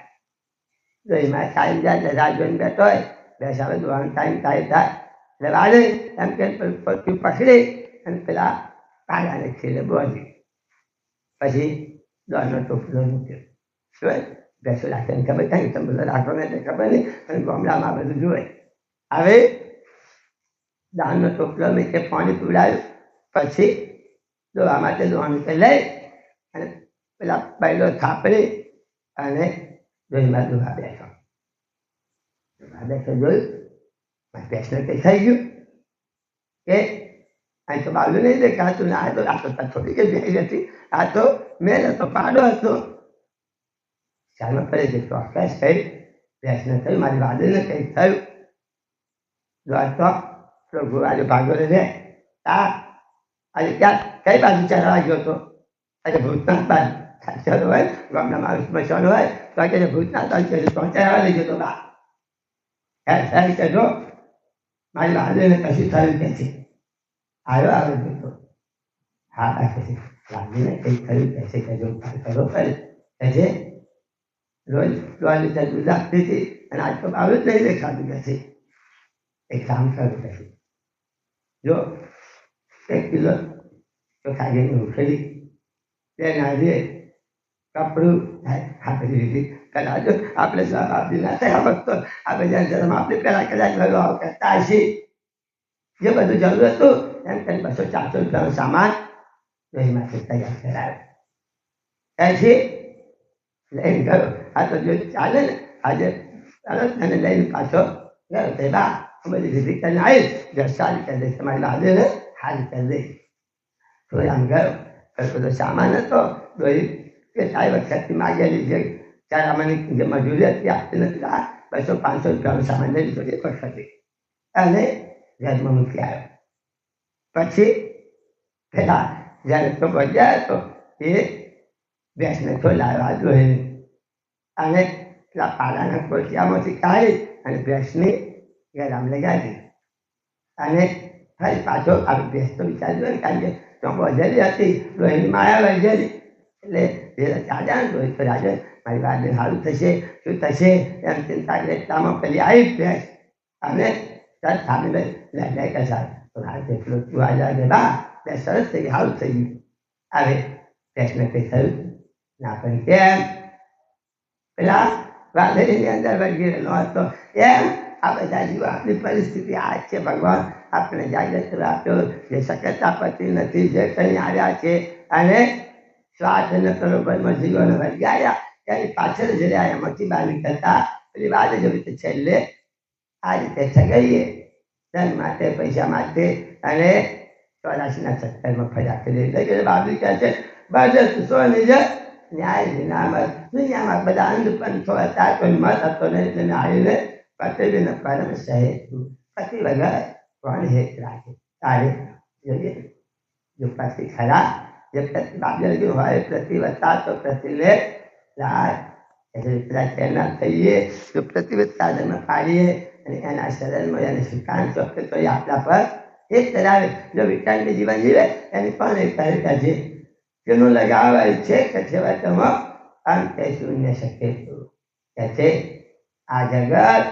ડોહીમાં ટાઈમ જાય એટલે રાત જોઈને બેઠો હોય ભેંસ આવે દોવાનો ટાઈમ થાય એટલે વાળે એમ કે પટ્યું પકડી અને પેલા પાડાને ખીલે બોધી પછી દોડનો ટોપલો મૂક્યો શું ભેંસો રાખવાની ખબર થાય તમે બધા રાખવાને એટલે ખબર નહીં અને ગામડામાં બધું જોવે હવે દાનનો ટોપલો મેં કે પાણી પીવડાવ્યું પછી દોવા માટે દોવાનું કે લઈ અને પેલા પહેલો થાપડી અને દોહીમાં દોવા બેઠો જોયું ભેંસને કંઈ થઈ ગયું કે અહીં તો બાવલું નહીં દેખાતું ને આ તો થોડી કઈ ભેંસ હતી આ તો મેલ હતો પાડો હતો ખ્યાલમાં પડે કે ચોક્કસ કઈ ભેંસને થયું, મારી વાદળને કંઈ થયું. તો પ્રભુ આજે ભાગવત રે આજે ક્યાં કઈ બાજુ ચરવા ગયો હતો? આજે ભૂતનાથ બાજુ ચાલો હોય, ગામના માણસ બસવાનું હોય તો આ કે ભૂતનાથ બાજુ તો ચરવા લઈ ગયો બા. સાહેબ કહેજો મારી વાદળને કશું થયું કે છે. આવ્યો આવે જોતો હા રાખે છે, વાદળને કંઈ થયું કે છે, કહેજો કરો પડે કે છે. રોજ 3 લીટર દૂધ આપતી હતી અને આજ તો આવ્યું જ નહીં દેખાતું કે છે. એક કામ કરું કે છે, જો 1 કિલો ચોખા ઘેરની ઉખેડી બે નારીએ કપડું આપી દીધી. કદાચ આપણે આપી ના થયા તો આપણે જ્યાં જન્મ આપણે પહેલાં કદાચ ભરવા કરતા હશે. જે બધું જરૂર હતું એમ કરીને 200-400 રૂપિયાનો સામાન એમાંથી તૈયાર કરાવ્યો. પછી લઈને ગયો. આ તો જો ચાલે ને આજે ચાલો અને લઈને પાછો ગયો. તે બા બધી રીતિ કરીને આવીશ, જો સારી કરી દઈશ, તમારી લાદે સારી કરી દઈશ. તો આમ ગયો બધો સામાન હતો. દોરી કે સારી વખતથી માગેલી જે ચારામાંની જે મજૂરી હતી આપતી નથી, 200-500 રૂપિયાનો સામાન લઈ લીધો એક વખતે અને ઘરમાં મૂકી આવ્યો. પછી પેલા જ્યારે તો બજાર હતો એ ભેંસને ખોલાવ્યા દોરી અને પેલા પાલાના કોટિયામાંથી કાઢી અને ભેંસની ગરમ લગાવી અને ફરી પાછો આવી ભેંસ તો વિચાર્યું ને, કારણ કે તો વધેલી હતી લોહીની માયા વધેલી એટલે એ ચાલ્યા ને તો રાજે મારી વાતને સારું થશે, શું થશે એમ ચિંતા એટલામાં પેલી આવી ભેંસ અને તરત સામે લે કસાય તો એટલું તું આવ્યા કે બા બે સરસ થઈ ગઈ, સારું થઈ ગયું. હવે ભેંસને કંઈ થયું ના, પણ કેમ પેલા વાદળીની અંદર વળગી રહેલો હતો એમ આ બધા જીવો આપણી પરિસ્થિતિ આ છે. ભગવાન આપણે જાગૃત આપ્યો, જે શક્યતા પતિ નથી, જે કંઈ આવ્યા છે અને શ્વાસ અને બરોબરમાં જીવોને વળગાડ્યા એની પાછળ જ રહ્યા. એમાંથી બહાર નીકળતા પેલી વાત જ રીતે છેલ્લે આ રીતે છગડીએ ધન માટે, પૈસા માટે અને 84ના ચક્કરમાં ફર્યા કરી એટલે બાબરી કહે છે બસ સોની જ ન્યાય વિનામત. દુનિયામાં બધા અંધપંથો હતા, કોઈ મત હતો નહીં, તેને આવીને પતિને પરમ સહેતું. પતિ વગર કોણ હેત રાખે? તારે જોઈએ જો પતિ ખરા, જે પ્રતિ બાબરી હોય પ્રતિવત્તા તો પ્રતિલે લાય એટલે તેના થઈએ જો પ્રતિવત્તા પાડીએ અને એના શરીરમાં એને સુકાન ચોક્કસ તો આપણા પર એક ધરાવે. જો વિટાણની જીવન જીવે એની પણ એક તરીકા છે જેનું લગાવાય છે કે છેવટમાં અંતે શૂન્ય શકે કે છે. આ જગત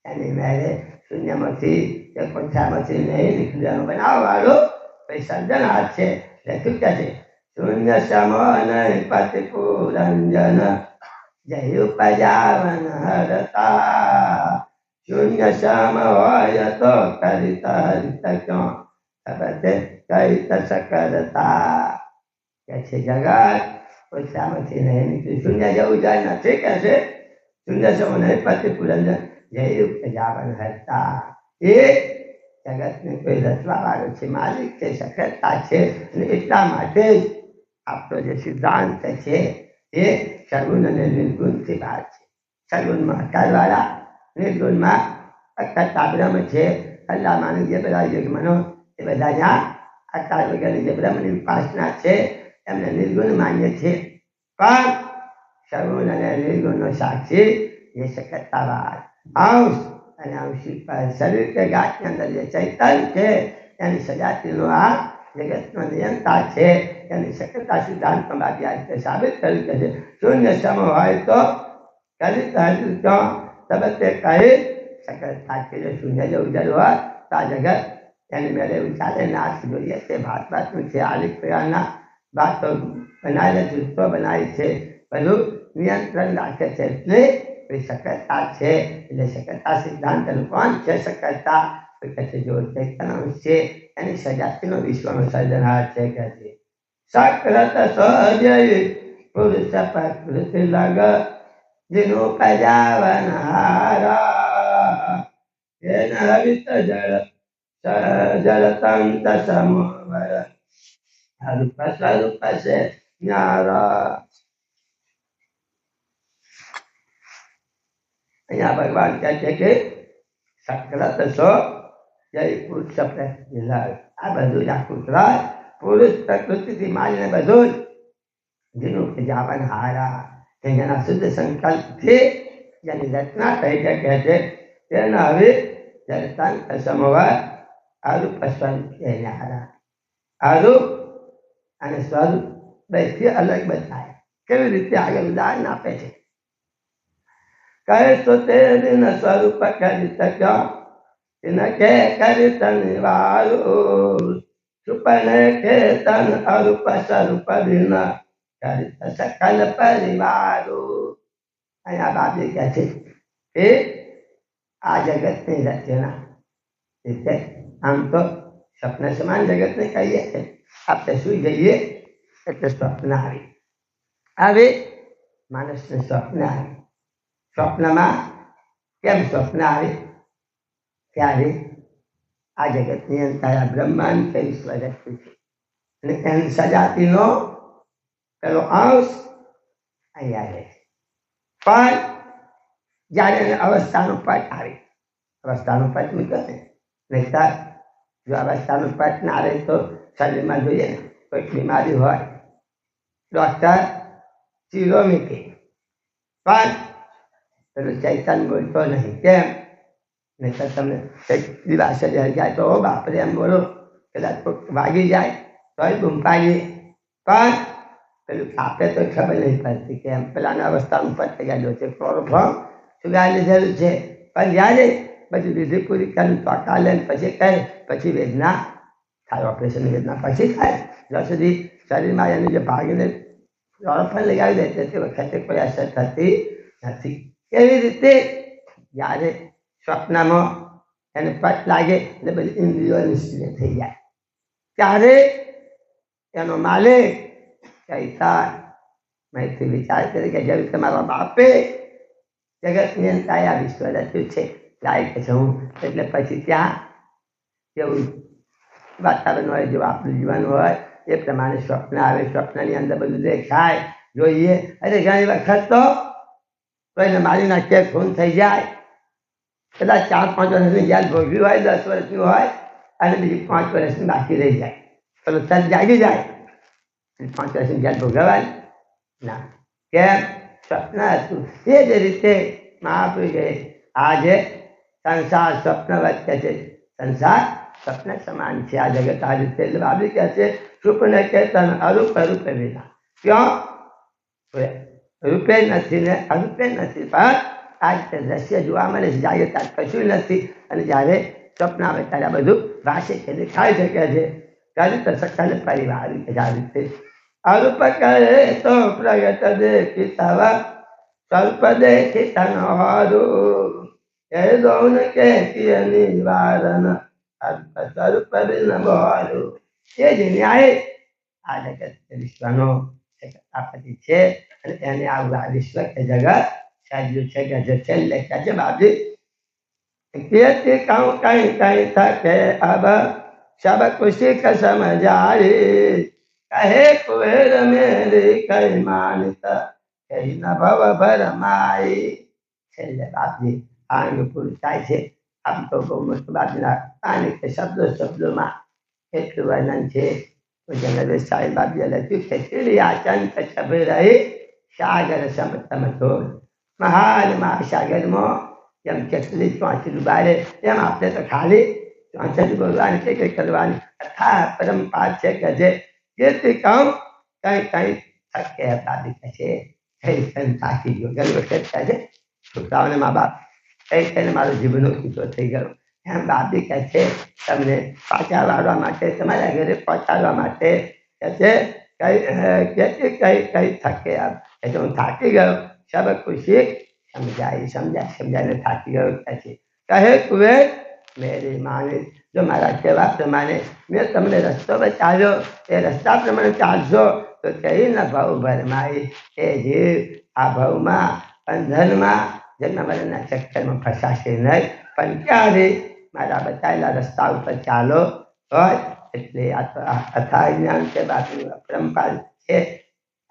એની મેરે શૂન્યમાંથી કે કોઠામાંથી નહીં નીકળવાનું બનાવવાળો કોઈ સર્જનહાર છે. લખ્યું કે છે શૂન્ય સમ નહીં પતિ પુરંજન જય ઉપજાવન હરતા. શૂન્ય સમ હોય તો કરિત હરિત ક્યાં ખબર કરિત સકરતા કે છે. જગત ઓછામાંથી નહીં નીકળી, શૂન્ય જેવું જાય નથી કે છે. શૂન્ય સમ નહીં પતિ પુરંજન જય ઉપજાવન હરતા. એ જગતને કોઈ રચવા વાળો છે, માલિક છે, સકરતા છે અને એટલા માટે જ આપણો જે સિદ્ધાંત છે એ સગુણ અને નિર્ગુણથી બહાર છે. સગુણમાં અકારવાળા, નિર્ગુણમાં અકર્તા બ્રહ્મ છે. અલ્લાહ માની જે બધા યુગમનો એ બધા જ્યાં અકાર વગરની જે બ્રહ્મની ઉપાસના છે એમને નિર્ગુણ માન્ય છે. પણ સગુણ અને નિર્ગુણનો સાક્ષી એ સકરતાવાદ અંશ અને અંશી પર શરીર કે ગાંઠની અંદર જે ચૈતન્ય છે એની સજાતીનો આ જગતનો નિયંતા છે. એની સકરતા સિદ્ધાંતમાં બાકી આ રીતે સાબિત કર્યું કે છે શૂન્ય સમ હોય તો કરિત હરિત તબતે કહી સકરતા કે જો શૂન્ય જેવું જરૂર હોય તો આ જગત એની મેળે એવું ચાલે નાશ જોઈએ તે ભાતનું છે. આલિક પ્રકારના વાતો બનાવેલા જૂથો બનાવી છે, બધું નિયંત્રણ રાખે છે એટલે સકરતા છે. એટલે સકરતા સિદ્ધાંત કોણ છે? સકરતા જો ચૈતન્ય છે એની સજાતીનો વિશ્વનો સર્જનહાર છે કે છે. સકૃત સહજય પુરુષ પ્રકૃતિ લગ જેનું પજાવન હારા એન હરિત જળ તંત સમોવર રૂપ સ્વરૂપ છે ન્યારા. અહીંયા ભગવાન કહે છે કે સકલત સો જય પુરુષ પ્રતિલા. આ બધું જ આખું પુરુષ પ્રકૃતિથી મારીને બધું જ જેનું જાવન હારા જેના શુદ્ધ સંકલ્પથી જેની રચના થઈ શકે છે તેના હવે જળતાંત સમવાર આરૂપ સ્વરૂપ એને હારા. આરૂપ અને સ્વરૂપ બેથી અલગ બતાય. કેવી રીતે આગળ ઉદાહરણ આપે છે. કહે તો તે દિન સ્વરૂપ કરી શક્યો તિન કે કરી તન વારું સુપને કે તન અરૂપ સ્વરૂપ દિન કરી સકલ પરિવારું. અહીંયા બાબી કહે છે કે આ જગતની રચના રીતે આમ તો સ્વપ્ન સમાન જગતને કહીએ છીએ. આપણે સુઈ જઈએ એટલે સ્વપ્ન આવી હવે માણસને સ્વપ્ન આવે. સ્વપ્નમાં કેમ સ્વપ્ન આવે ત્યારે આ જગતની અંદર આ બ્રહ્માંડ કઈ સ્વરક્ષિત છે અને એની સજાતીનો પેલો અંશ અહીંયા રહે. પણ જ્યારે એને અવસ્થાનું પટ આવે અવસ્થાનું પટ મૂકે ને નહીતર જો અવસ્થાનું પટ ના રહે તો શરીરમાં જોઈએ ને કોઈ બીમારી હોય ડૉક્ટર ચીરો મૂકે પણ પેલું ચૈતન બોલતો નહીં. કેમ? નહીં તો તમને દિવાસે જાય તો બાપરે એમ બોલો કદાચ વાગી જાય તોય બૂમ પાડીએ પણ પેલું કાપે તો ખબર નહીં પડતી કે એમ પેલાના અવસ્થાનું પટ ગયા છે ક્લોરોફોર્મ સુગાડી લીધેલું છે. પણ જ્યારે બધી વિધિ પૂરી કરી ચોકા લે પછી કહે પછી વેદના થાય. ઓપરેશનની વેદના પછી થાય. જ્યાં સુધી શરીરમાં એની જે ભાગને ક્લોરોફોર્મ લગાવી દે તે વખતે કોઈ અસર થતી નથી. એવી રીતે જ્યારે સ્વપ્નમાં એને પટ લાગે એટલે બધી ઇન્દ્રિયો નિષ્ક્રિય થઈ જાય ત્યારે એનો માલિક કહેતા મેંથી વિચાર કરી કે જેવી રીતે મારા બાપે જગતની અંદર આ વિશ્વ રચ્યું છે લાયક છું એટલે પછી ત્યાં જેવું વાતાવરણ હોય જેવું આપણું જીવન હોય એ પ્રમાણે સ્વપ્ન આવે. સ્વપ્નની અંદર બધું દેખાય જોઈએ. અરે ઘણી વખત તો એને મારી નાખીએ ખૂન થઈ જાય. કદાચ 4-5 વર્ષની જેલ ભોગવી હોય 10 વર્ષની હોય અને બીજી 5 વર્ષની બાકી રહી જાય. પેલો તરત જાગી જાય 5 વર્ષની જેલ ભોગવવાય ના. કેમ? સ્વપ્ન હતું. એ જ રીતે મહાપુરુષ કહે આજે સંસાર સ્વપ્ન વચ્ચે છે. સંસાર સ્વપ્ન સમાન છે. આ જગત આ રીતે બાબી કહે છે સુપને કે તન અરૂપ રૂપે વિના. ક્યાં રૂપે નથી ને અરૂપે નથી પણ આ રીતે દ્રશ્ય જોવા મળે છે. જ્યારે ત્યાં કશું નથી અને જ્યારે સ્વપ્ન આવે ત્યારે બધું ભાષે છે દેખાઈ શકે છે. ત્યારે તો સકલ પરિવાર આ રીતે અરૂપ કહે તો પ્રગટ દેખી તવ સ્વલ્પ દેખી તન હારું એ દૌન કે નિવારણ સ્વરૂપ બિન બોરું. એ જ ન્યાય આ જગત વિશ્વનો આપતી છે અને એને આ વિશ્વ કે જગત સાજ્યું છે કે જે છેલ્લે કે છે બાબી કીર્તિ કહું કઈ કઈ થકે અબ સબ ખુશી ક સમજાય કહે કુવેર મેરી કઈ માનતા કઈ ન ભવ ભરમાઈ. છેલ્લે બાબી આંગ પૂરું થાય છે. આમ તો બહુ મસ્ત બાબીના આને કે શબ્દોમાં એટલું વર્ણન છે. સાહેબ બાબીએ લખ્યું છે ચીડિયા ચંત છબી રહી સાગર સમતમથોર. મહાન મહાસાગરમાં જેમ કેટલી ચોંચી ડૂબાડે એમ આપણે તો ખાલી ચોંચી બોલવાની છે કે કરવાની અથા પરંપરા છે કે જે જેથી કહું કઈ કઈ થકે બાબી કહે છે કઈ થાકી ગયો. ઘણી વખત કહે છે છોકરાઓને મા બાપ કઈ કઈને મારો જીવનો કીધો થઈ ગયો એમ બાબી કહે છે તમને પાછા વાળવા માટે તમારા ઘરે પહોંચાડવા માટે કહે છે કઈ કઈ કઈ થકે એટલે હું થાકી ગયો. સબ ખુશી સમજાઈને થાકી ગયો કહે કુવેર મેરી માને જો મારા કહેવા પ્રમાણે મેં તમને રસ્તો બતાવ્યો એ રસ્તા પ્રમાણે ચાલશો તો કઈ ન ભાવ ભરમાઈ. એ જીવ આ ભાવમાં બંધનમાં જન્મ મરણના ચક્કરમાં ફસાશે નહીં પણ ક્યારે મારા બતાવેલા રસ્તા ઉપર ચાલો હોય એટલે આ તો અથાગ જ્ઞાન છે બાકી પરંપરા છે.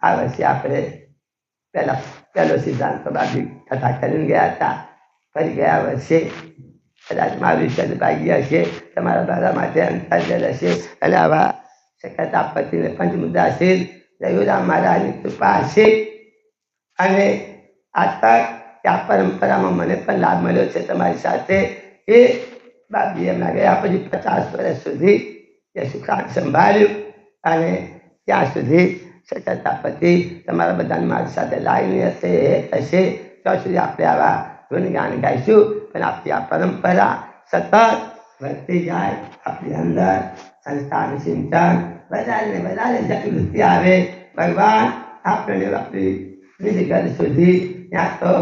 આ વર્ષે આપણે પહેલો સિદ્ધાંત તો બાકી કથા કરીને ગયા હતા ફરી ગયા વર્ષે કદાચ મારું સદભાગ્ય હશે, તમારા બધા માટે અંતર્જલ હશે અને આવા સખત આપત્તિને પંચમુદ્રાશીલ રઘુરામ મહારાજની કૃપા હશે. અને આ તક આ પરંપરામાં મને પણ લાભ મળ્યો છે તમારી સાથે કે બાપજી એમના ગયા પછી 50 વર્ષ સુધી એ સુખાન સંભાળ્યું અને ત્યાં સુધી સતત આપત્તિ તમારા બધાની મારી સાથે લાવીને હશે ત્યાં સુધી આપણે આવા ગુણગાન ગાઈશું. પણ આપણી આ પરંપરા સતત વધતી જાય, આપણી અંદર સંસ્કાર સિંચન વધારે જાગૃતિ આવે. ભગવાન આપણને આપણી ઘર સુધી ત્યાં તો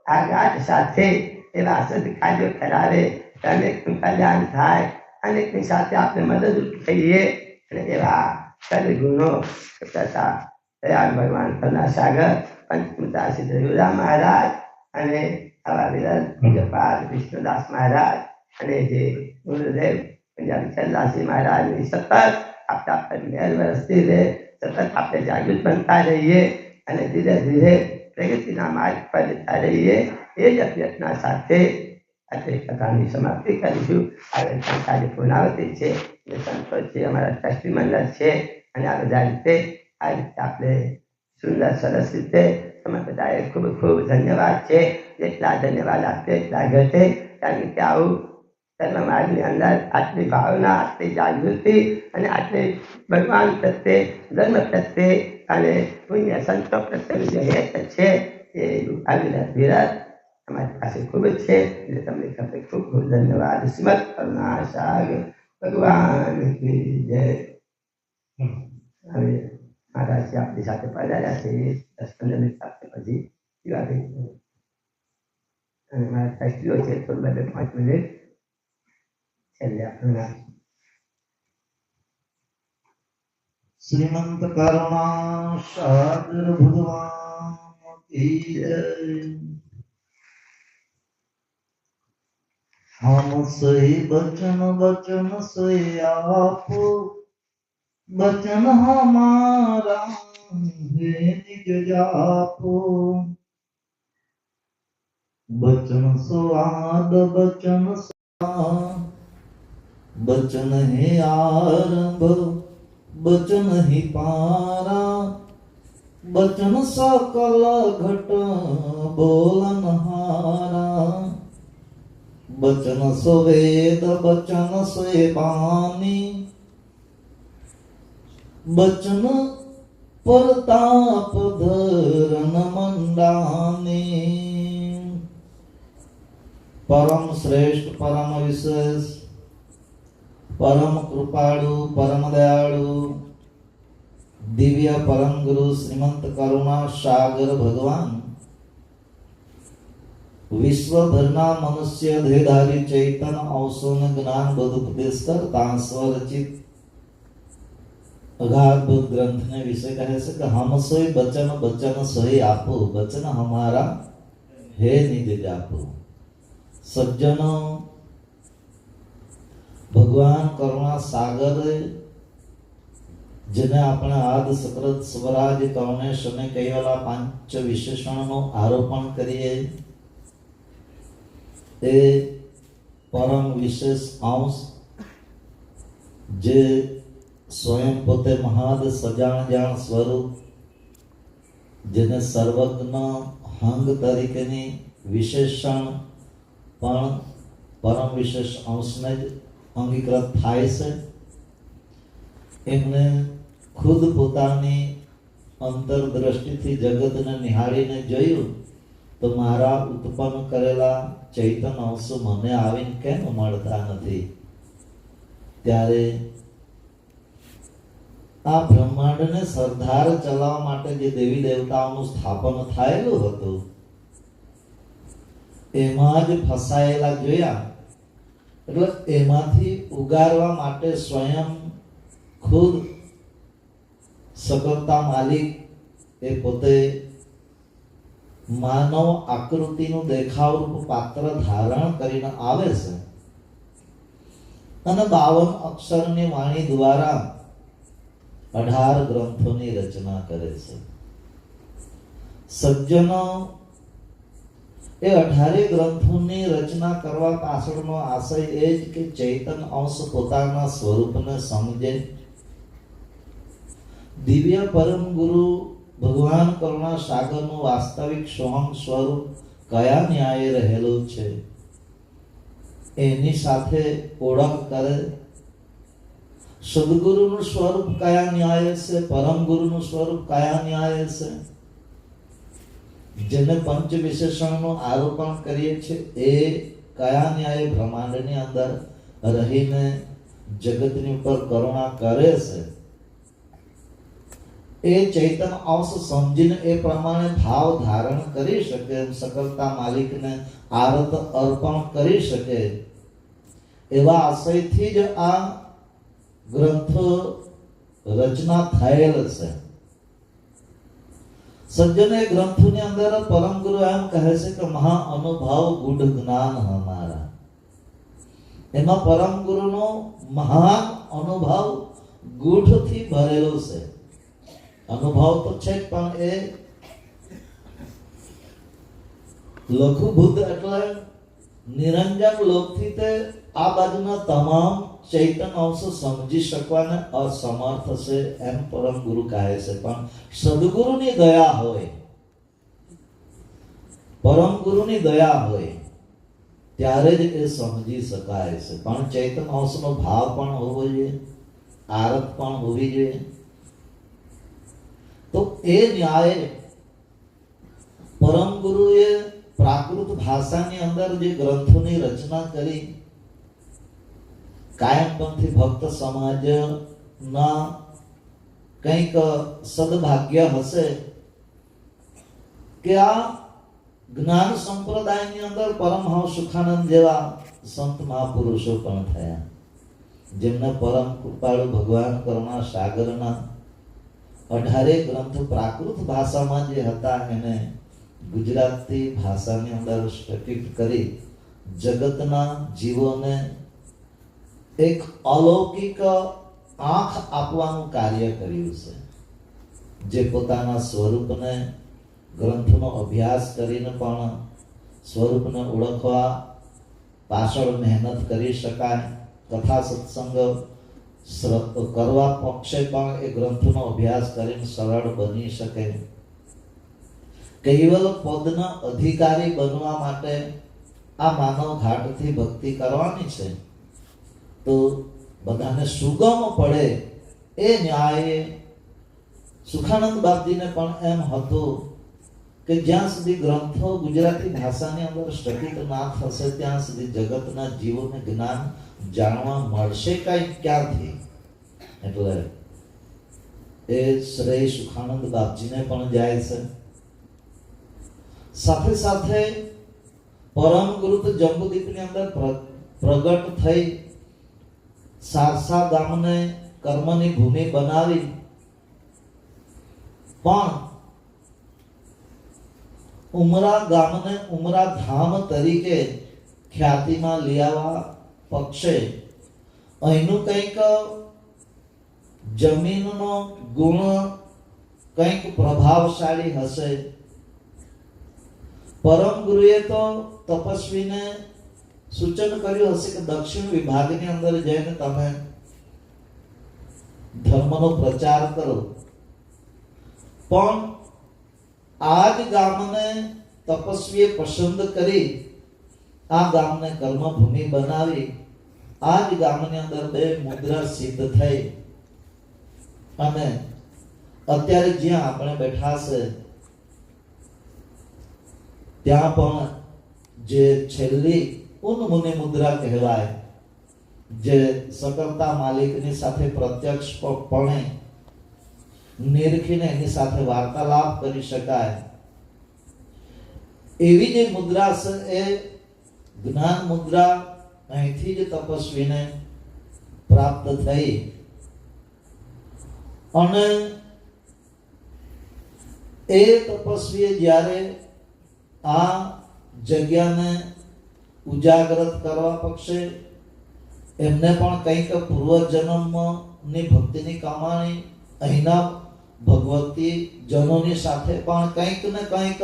આઘાત સાથે એવા સદકાર્યો કરાવે, અનેકનું કલ્યાણ થાય, અનેકની સાથે આપણે મદદરૂપ થઈએ અને એવા સદગુણો તથા દયાળ ભગવાન કરુણા સાગર પંચમુદ્રાસી રઘુરામ મહારાજ અને આવા વિરલ પૂજ્યપાદ વિષ્ણુદાસ મહારાજ અને જે ગુરુદેવ પંજાબી ચંદ્રદાસજી મહારાજની સતત આપણા પર મહેર વરસતી રહે, સતત આપણે જાગૃત બનતા રહીએ અને ધીરે ધીરે પ્રગતિના માર્ગ પર જતા રહીએ. એ જ અભ્યર્થના સાથે આજે કથાની સમાપ્તિ કરીશું. આગળ આજે પૂર્ણાવતી છે, જે સંતો છે, અમારા ટ્રસ્ટી મંડળ છે અને આ બધા રીતે આ રીતે આપણે સુંદર સરસ રીતે તમે બધાએ ખૂબ ખૂબ ધન્યવાદ છે. જેટલા ધન્યવાદ આપીએ એટલા ઘટે, કારણ કે આવું ધર્મ માર્ગની અંદર આટલી ભાવના, આટલી જાગૃતિ અને આટલી ભગવાન પ્રત્યે, ધર્મ પ્રત્યે અને પુણ્ય સંતો પ્રત્યેનું જે હેત છે એ વિરત અમારી પાસે ખૂબ જ છે. એટલે તમને ખબર ખૂબ ખૂબ ધન્યવાદ. શ્રીમદ કરુણા સાગર ભગવાન કી જય. હવે મહારાજ આપણી સાથે પધાર્યા છે, 10-15 મિનિટ આપે પછી દિવાળી અને મારા ટ્રસ્ટીઓ છે, થોડું 2-5 મિનિટ છેલ્લે આપણે શ્રીમંત કરુણા સાગર ભગવાન કી જય. हम सही बचन सही आपो, बचन हमारा है निज जापो, बचन स्वाद बचन बचन है आरंभ बचन ही पारा, बचन सकल घट बोलन हारा, बचन सुवेद बचन से बानी, बचन प्रताप धरन मंडानी। परम श्रेष्ठ परम विशेष परम कृपाळु परम दयाळु दिव्य परम गुरु श्रीमंत करुणा सागर भगवान विश्वभરના મનુષ્ય દેહધારી ચૈતન અવસોન જ્ઞાન બોધ ઉપદેશ કરતા સ્વરચિત અગાધ ગ્રંથને વિશે કહે છે કે હમ સોય બચન બચન સોય આપો, બચન હમારા હે નિજ જાપો। સજ્જનો, ભગવાન કરુણા સાગર જેને આપણે આદ સકૃત સ્વરાજ કૌનેશ અને કહેવાલા 5 વિશેષણનો આરોપણ કરીએ, એ પરમ વિશેષ અંશ જે સ્વયં પોતે મહાદ સજાણ જાણ સ્વરૂપ, જેને સર્વજ્ઞ હંગ તરીકેની વિશેષણ પણ પરમ વિશેષ અંશને જ અંગીકૃત થાય છે। એમને ખુદ પોતાની અંતરદ્રષ્ટિથી જગતને નિહાળીને જોયું તો મારા ઉત્પન્ન કરેલા ચૈતન અંશો મને આવીને કેમ મળતા નથી? ત્યારે આ બ્રહ્માંડને સરદાર ચલાવવા માટે જે દેવી દેવતાઓનું સ્થાપન થયેલું હતું એમાં જ ફસાયેલા જોયા, એટલે એમાંથી ઉગારવા માટે સ્વયં ખુદ સકલતા માલિક એ પોતે માનવ આકૃતિનું દેખાવરૂપ પાત્ર ધારણ કરીને આવે છે અને 52 અક્ષરની વાણી દ્વારા 18 ગ્રંથોની રચના કરે છે। સજ્જનો, એ 18 ગ્રંથોની રચના કરવા પાછળનો આશય એ જ કે ચૈતન્ય અંશ પોતાના સ્વરૂપને સમજે, દિવ્ય પરમ ગુરુ ભગવાન કરુણા સાગરનું વાસ્તવિક સોહમ સ્વરૂપ કયા ન્યાયે રહેલું છે એની સાથે ઓળખ કરે, સદગુરુનું સ્વરૂપ કયા ન્યાય છે, પરમ ગુરુનું સ્વરૂપ કયા ન્યાય છે, જેને પંચ વિશેષણનું આરોપણ કરીએ છીએ એ કયા ન્યાય બ્રહ્માંડની અંદર રહીને જગતની ઉપર કરુણા કરે છે, એ ચૈતન્ય અંશ સમજીને એ પ્રમાણે ભાવ ધારણ કરી શકે, સકલતા માલિકને આરત અર્પણ કરી શકે, એવા આશયથી જ આ ગ્રંથ રચના થયેલ છે. સજ્જન એ ગ્રંથોની અંદર પરમ ગુરુ એમ કહે છે કે મહા અનુભાવ ગુઢ જ્ઞાન હમારા. એમાં પરમ ગુરુનો મહાન અનુભાવ ગુઢથી ભરેલો છે. અનુભવ તો છે જ, પણ એ લઘુભૂત એટલે નિરંજન લોકથી તે આ બાજુના તમામ ચૈતન્ય અંશો સમજી શકવાને અસમર્થ છે એમ પરમ ગુરુ કહે છે. પણ સદગુરુની દયા હોય, પરમ ગુરુની દયા હોય ત્યારે જ એ સમજી શકાય છે. પણ ચૈતન્ય અંશનો ભાવ પણ હોવો જોઈએ, આરત પણ હોવી જોઈએ. તો એ ન્યાય પરમ ગુરુએ પ્રાકૃત ભાષાની અંદર જે ગ્રંથોની રચના કરી, કાયમપંથી ભક્ત સમાજના કંઈક સદભાગ્ય હશે કે આ જ્ઞાન સંપ્રદાયની અંદર પરમહંસ સુખાનંદ જેવા સંત મહાપુરુષો પણ થયા, જેમને પરમ કૃપાળુ ભગવાન કરુણા સાગરના 18 ગ્રંથ પ્રાકૃત ભાષામાં જે હતા એને ગુજરાતી ભાષાની અંદર સ્થપિત કરી જગતના જીવોને એક અલૌકિક આંખ આપવાનું કાર્ય કર્યું છે. જે પોતાના સ્વરૂપને ગ્રંથનો અભ્યાસ કરીને પણ સ્વરૂપને ઓળખવા પાછળ મહેનત કરી શકાય, કથા સત્સંગ કરવા પક્ષે પણ એ ગ્રંથનો અભ્યાસ કરીને સરળ બની શકે. કૈવલ પદના અધિકારી બનવા માટે આ માનવ ઘાટથી ભક્તિ કરવાની છે, તો બધાને સુગમ પડે એ ન્યાય સુખાનંદ બાપજીને પણ એમ હતું કે જ્યાં સુધી ગ્રંથો ગુજરાતી ભાષાની અંદર સ્થપિત ના થશે ત્યાં સુધી જગતના જીવોને જ્ઞાન જાણવા મળશે કઈ ક્યાંથી. એટલે એ શ્રેય સુખાનંદ બાપજીને પણ જાય છે. સાથે સાથે પરમ ગુરુ તો જંબુદીપની અંદર પ્રગટ થઈ સારસા ગામને કર્મની ભૂમિ બનાવી, પણ ઉમરા ગામને ઉમરા ધામ તરીકે ખ્યાતિમાં લઈ આવવા પક્ષે અહીંનું કંઈક જમીનનો ગુણ કંઈક પ્રભાવશાળી હશે. પરમ ગુરુએ તો તપસ્વીને સૂચન કર્યું હશે કે દક્ષિણ વિભાગની અંદર જઈને તમે ધર્મનો પ્રચાર કરો, પણ આ જ ગામને તપસ્વીએ પસંદ કરી આ ગામને કર્મભૂમિ બનાવી. આ જ ગામની અંદર 2 મુદ્રા સિદ્ધ થઈ અને અત્યારે જ્યાં આપણે બેઠા છે ત્યાં પણ જે છેલ્લી ઉન્મુનિ મુદ્રા કહેવાય, જે સકલતા માલિકની સાથે પ્રત્યક્ષપણે નિરખીને એની સાથે વાર્તાલાપ કરી શકાય એવી જે મુદ્રા છે એ જ્ઞાન મુદ્રા અહીંથી જ તપસ્વીને પ્રાપ્ત થઈ. અને એ તપસ્વીએ જ્યારે આ જગ્યાને ઉજાગરત કરવા પક્ષે એમને પણ કંઈક પૂર્વજન્મની ભક્તિની કમાણી અહીંના ભગવતી જનોની સાથે પણ કંઈક ને કંઈક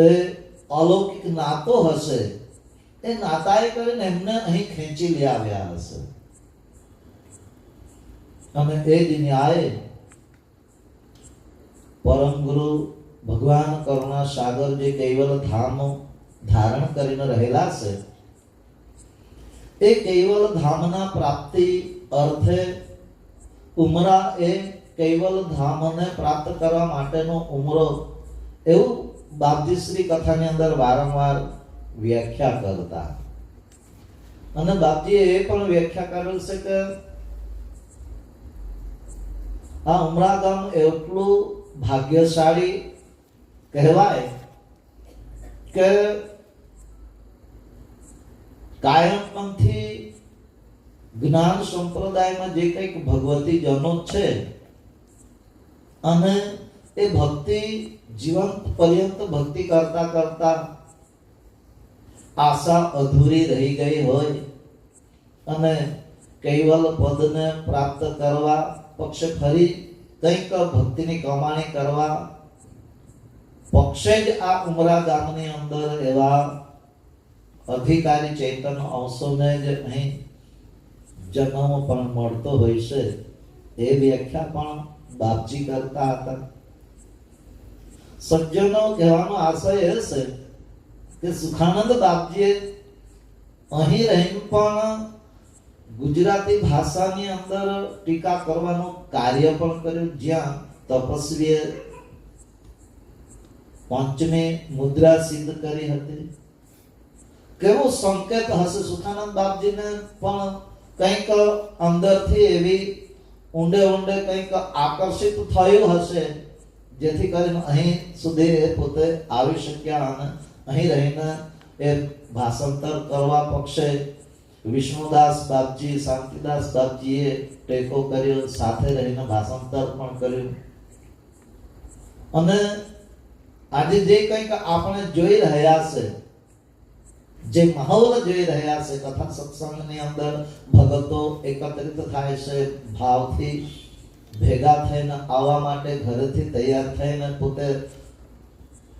એ અલૌકિક નાતો હશે, એ નાતાએ કરીને એમને અહીં ખેંચી લઈ આવ્યા હશે. અને એ જ ન્યાય પરમ ગુરુ ભગવાન કરુણા સાગર જે કૈવલ ધામ ધારણ કરીને રહેલા છે, એ કૈવલ ધામના પ્રાપ્તિ અર્થે ઉમરા એ કૈવલ ધામને પ્રાપ્ત કરવા માટેનો ઉમરો, એવું બાપજી શ્રી કથાની અંદર વારંવાર વ્યાખ્યા કરતા. અને બાપજીએ એ પણ વ્યાખ્યા કરેલ છે કે આ ઉમરા ગામ એટલું ભાગ્યશાળી કહેવાય કે કાયમપંથી જ્ઞાન સંપ્રદાયમાં જે કંઈક ભગવતી જનો છે, અને એ ભક્તિ જીવંત પર્યંત ભક્તિ કરતા કરતા આશા અધૂરી રહી ગઈ હોય અને કૈવલ પદને પ્રાપ્ત કરવા પક્ષે ફરી કંઈક ભક્તિની કમાણી કરવા પક્ષે જ આ ઉમરા ગામની અંદર એવા અધિકારી ચૈતન્ય અંશોને જ અહીં જન્મ પણ મળતો હોય છે. એ વ્યાખ્યા પણ બાપજી કરતા હતા. સજ્જનો કહેવાનો આશય એ છે કે સુખાનંદ બાપજીએ અહીં રહીને પણ ગુજરાતી ભાષાની અંદર ટીકા કરવાનું કાર્ય પણ કર્યું. જ્યાં તપસ્વીએ પંચમી મુદ્રા સિદ્ધ કરી હતી. કેવો સંકેત હશે સુખાનંદ બાપજીને પણ કંઈક અંદરથી એવી ઊંડે ઊંડે કંઈક આકર્ષિત થયું હશે, જેથી કરીને અહીં સુધી એ પોતે આવી શક્યા અને અહીં રહીને એ ભાષાંતર કરવા પક્ષે વિષ્ણુદાસ બાપજી, શાંતિદાસ બાપજીએ ટેકો કર્યો, સાથે રહીને ભાષાંતર પણ કર્યું. અને આજે જે કંઈક આપણે જોઈ રહ્યા છે, જે માહોલ જોઈ રહ્યા છે, કથા સત્સંગની અંદર ભગતો એકત્રિત થાય છે, ભાવથી ભેગા થઈને આવવા માટે ઘરેથી તૈયાર થઈને પોતે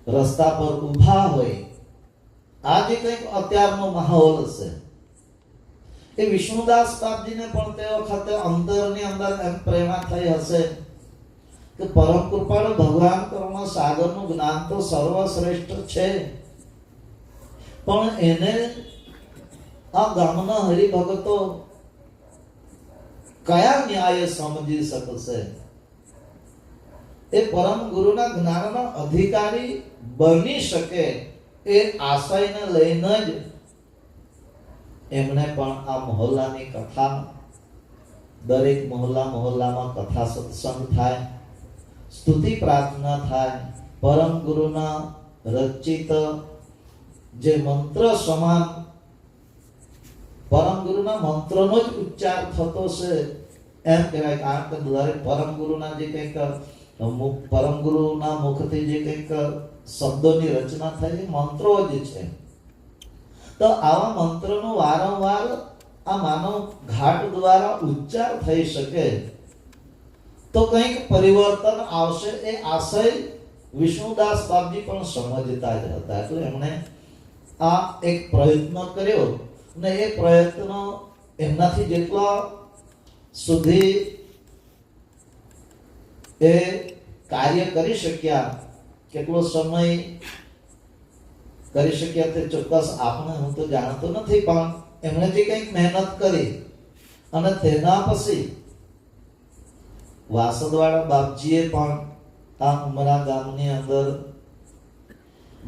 રસ્તા પર ઊભા હોય, આ જે કંઈક અત્યારનો માહોલ છે, એ વિષ્ણુદાસ બાપજીને પણ તે વખતે અંદરની અંદર એમ પ્રેરણા થઈ હશે કે પરમ કૃપાળુ ભગવાન કરુણા સાગરનું જ્ઞાન તો સર્વશ્રેષ્ઠ છે, પણ એને આ ગામના હરિભક્તો કયા ન્યાય સમજી શકશે? એ પરમ ગુરુના જ્ઞાનના અધિકારી બની શકે એ આશયને લઈને જ એમણે પણ આ મહોલ્લાની કથા, દરેક મહોલ્લામાં કથા સત્સંગ થાય, સ્તુતિ પ્રાર્થના થાય, પરમ ગુરુના રચિત જે મંત્ર સમાન પરમ ગુરુના મંત્રનો જ ઉચ્ચાર થતો છે એમ કહેવાય. કારણ કે દરેક પરમ ગુરુના જે કંઈક પરમ ગુરુના મુખથી જે કંઈક શબ્દોની રચના થઈ મંત્રો જ છે. તો આવા મંત્રનો વારંવાર આ માનવ ઘાટ દ્વારા ઉચ્ચાર થઈ શકે તો કંઈક પરિવર્તન આવશે. એ આશય વિષ્ણુદાસ બાપજી પણ સમજતા જ હતા. એટલે એમણે આ એક પ્રયત્ન કર્યો ને એ પ્રયત્ન એમનાથી જેટલા સુધી એ કાર્ય કરી શક્યા, કેટલો સમય કરી શક્યા તે ચોક્કસ આપણે હું તો જાણતો નથી, પણ એમણે જે કંઈક મહેનત કરી અને તેના પછી વાસદવાડા બાપજીએ પણ આ ઉમરા ગામની અંદર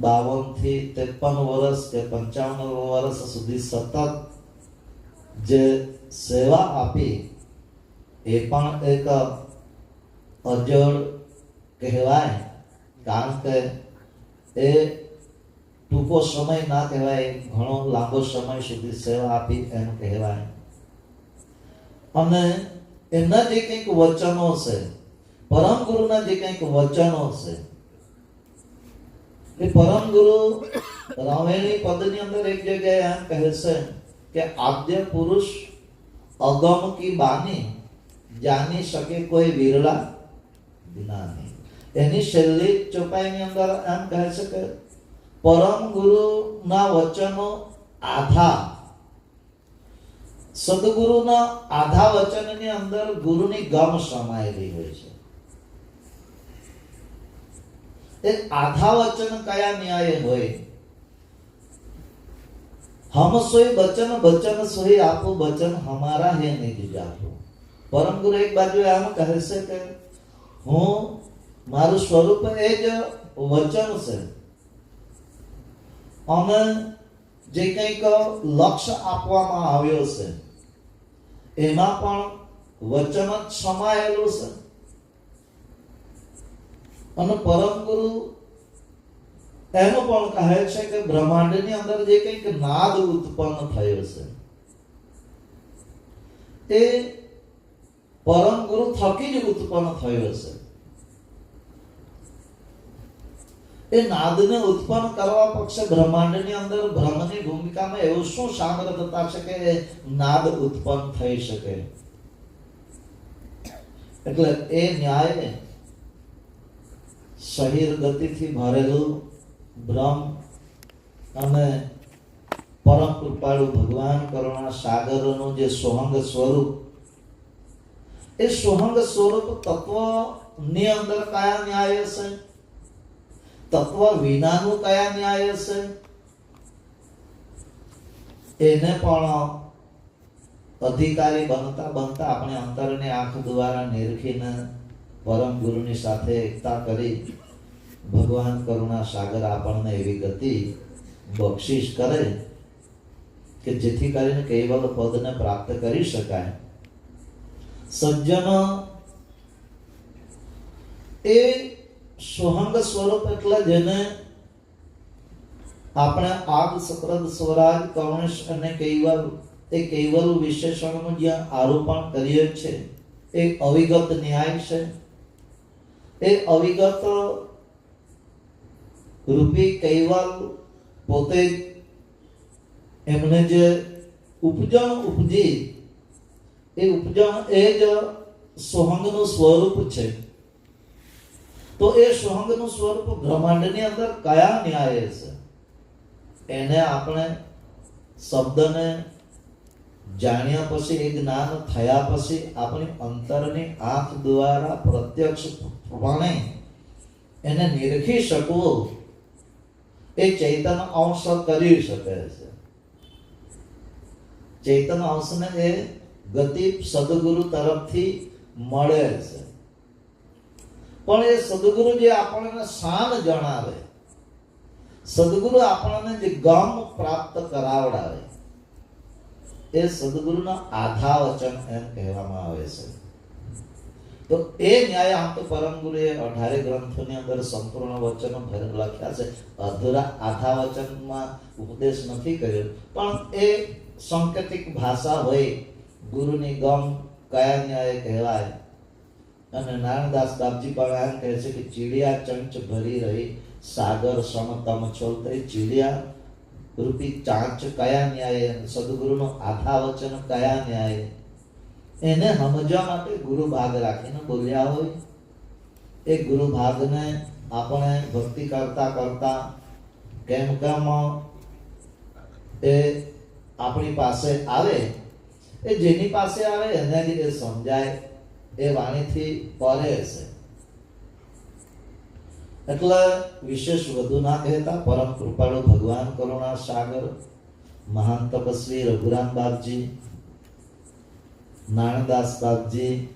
52 થી 53 વર્ષ કે 55 વર્ષ સુધી સતત જે સેવા આપી એ પણ એક અજોડ કહેવાય. કારણ કે એ ટૂંકો સમય ના કહેવાય, ઘણો લાંબો સમય સુધી સેવા આપી એમ કહેવાય. અને એમના જે કંઈક વચનો છે, પરમ ગુરુના જે કંઈક વચનો છે, એ પરમ ગુરુ રામેણી પદની અંદર એક જગ્યાએ એમ કહે છે કે આદ્ય પુરુષ અગમ કી બાની જાની શકે કોઈ વિરલા જ્ઞાની. એની છેલ્લી ચોપાઈની અંદર એમ કહે છે કે પરમ ગુરુના વચનો આધા, સદગુરુના આધા વચનની અંદર ગુરુની ગમ સમાયેલી હોય છે. એ આધા વચન કયા ન્યાય હોય? હમ સોઈ બચન બચન સોઈ આપો બચન હમારા હે નિજ જાપો. પરમ ગુરુ એક બાજુ આમ કહે છે કે હું મારું સ્વરૂપ એ જ વચન છે, અને જે કંઈક લક્ષ્ય આપવામાં આવ્યો છે એમાં પણ વચન જ સમાયેલું છે. અને પરમ ગુરુ એમ પણ કહે છે કે બ્રહ્માંડની અંદર જે કંઈક નાદ ઉત્પન્ન થયો છે એ પરમ ગુરુ થકી જ ઉત્પન્ન થયો છે. એ નાદને ઉત્પન્ન કરવા પક્ષે બ્રહ્માંડની અંદર બ્રહ્મની ભૂમિકામાં એવું શું સામર્થ્યતા છે કે નાદ ઉત્પન્ન થઈ શકે? એટલે એ ન્યાય શરીર ગતિથી ભરેલું બ્રહ્મ અને પરમ કૃપાળુ ભગવાન કરુણા સાગરનું જે સોહંગ સ્વરૂપ, એ સોહંગ સ્વરૂપ તત્વની અંદર કયા ન્યાય છે, તત્વ વિનાનું કયા ન્યાય છે, એને પણ અધિકારી બનતા બનતા આપણે અંતરની આંખ દ્વારા નિરખીને પરમ ગુરુની સાથે એકતા કરી ભગવાન કરુણા સાગર આપણને એવી ગતિ બક્ષિસ કરે કે જેથી કરીને કૈવલ પદને પ્રાપ્ત કરી શકાય. સજ્જન એ સોહંગ સ્વરૂપ એટલે જેને આપણે આદ સપ્રદ સ્વરાજ કૌણેશ અને કૈવલ, એ કૈવલ વિશેષણનું જ્યાં આરોપણ કરીએ છે એ અવિગત ન્યાય છે. એ અવિગત રૂપી કૈવલ પોતે એમને જે ઉપજણ ઉપજી, એ ઉપજણ એ જ સોહંગનું સ્વરૂપ છે. તો એ સોહંગનું સ્વરૂપ બ્રહ્માંડની અંદર કયા ન્યાય છે એને આપણે શબ્દને જાણ્યા પછી, એ જ્ઞાન થયા પછી આપણી અંતરની આંખ દ્વારા પ્રત્યક્ષપણે એને નિરખી શકવું એ ચૈતન્ય અંશ કરી શકે છે. ચૈતન્ય અંશને એ ગતિ સદગુરુ તરફથી મળે છે. પણ એ સદગુરુ જે આપણને શાન જણાવે, સદગુરુ આપણને જે ગમ પ્રાપ્ત કરાવડાવે, એ સદગુરુના આધા વચન એમ કહેવામાં આવે છે. તો એ ન્યાય આમ તો પરમ ગુરુએ 18 ગ્રંથોની અંદર સંપૂર્ણ વચનો લખ્યા છે. અધૂરા આધા વચનમાં ઉપદેશ નથી કર્યો, પણ એ સંકેતિક ભાષા હોય. ગુરુની ગમ કયા ન્યાય કહેવાય. અને નારાયણદાસ બાપજી પણ એમ કહે છે કે ચીડિયા ચંચ ભરી રહી સાગર સમતમ છોલતે, ચીડિયા રૂપી ચાંચ કયા ન્યાય, સદગુરુનું આધા વચન કયા ન્યાય, એને સમજવા માટે ગુરુ ભાગ રાખીને બોલ્યા હોય. એ ગુરુ ભાગને આપણે ભક્તિ કરતા કરતા કેમ કેમ એ આપણી પાસે આવે, એ જેની પાસે આવે એને જ એ સમજાય, એ વાણીથી પરે છે. એટલે વિશેષ વધુ ના કહેતા પરમ કૃપાળુ ભગવાન કરુણા સાગર મહાન તપસ્વી રઘુરામ બાપજી, નારાયણદાસ બાપજી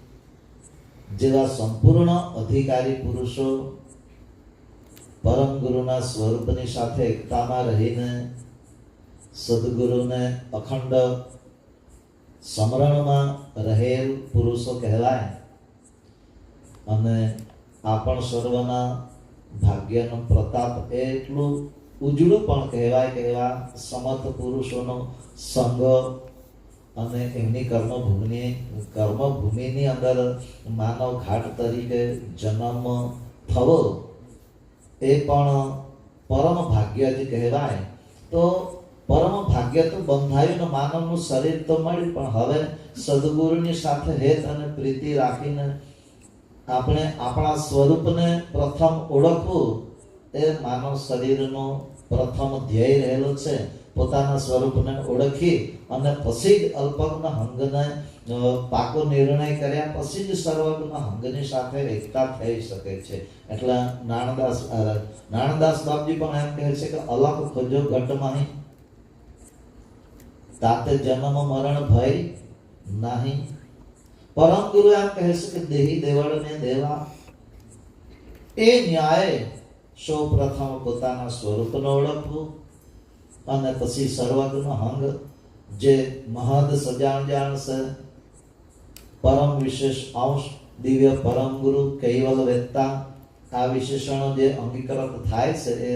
જેવા સંપૂર્ણ અધિકારી પુરુષો પરમ ગુરુના સ્વરૂપની સાથે એકતામાં રહીને સદગુરુને અખંડ સમરણમાં રહેલ પુરુષો કહેવાય. અને આપણ સર્વના ભાગ્યનો પ્રતાપ એટલું ઉજળું પણ કહેવાય કે એવા સમર્થ પુરુષોનો સંગ અને એમની કર્મભૂમિની અંદર માનવ ઘાટ તરીકે જન્મ થવો એ પણ પરમ ભાગ્ય જ કહેવાય. તો પરમ ભાગ્ય તો બંધાયું, માનવનું શરીર તો મળ્યું, પણ હવે સદગુરુની સાથે હેત અને પ્રીતિ રાખીને આપણે આપણા સ્વરૂપને પ્રથમ ઓળખવું, એ માનવ શરીરનો પ્રથમ ધ્યેય રહેલો છે પોતાના સ્વરૂપને ઓળખી અને પછી જ અલ્પજ્ઞ હંગને પાકો નિર્ણય કર્યા પછી જ સર્વજ્ઞ હંગની સાથે એકતા થઈ શકે છે. એટલે નાણદાસ બાપજી પણ એમ કહે છે કે અલગ ખોજો ઘટમાં તાતે જન્મ મરણ ભય નહીં. પરમ ગુરુ એમ કહે છે કે દેહી દેવળને દેવા એ ન્યાય સૌ પ્રથમ પોતાના સ્વરૂપને ઓળખવું અને પછી સર્વજ્ઞ હંગ જે મહદ સજાણ જાણ છે પરમ વિશેષ અંશ દિવ્ય પરમ ગુરુ કૈવલ વેત્તા આ વિશેષણો જે અંગીકૃત થાય છે એ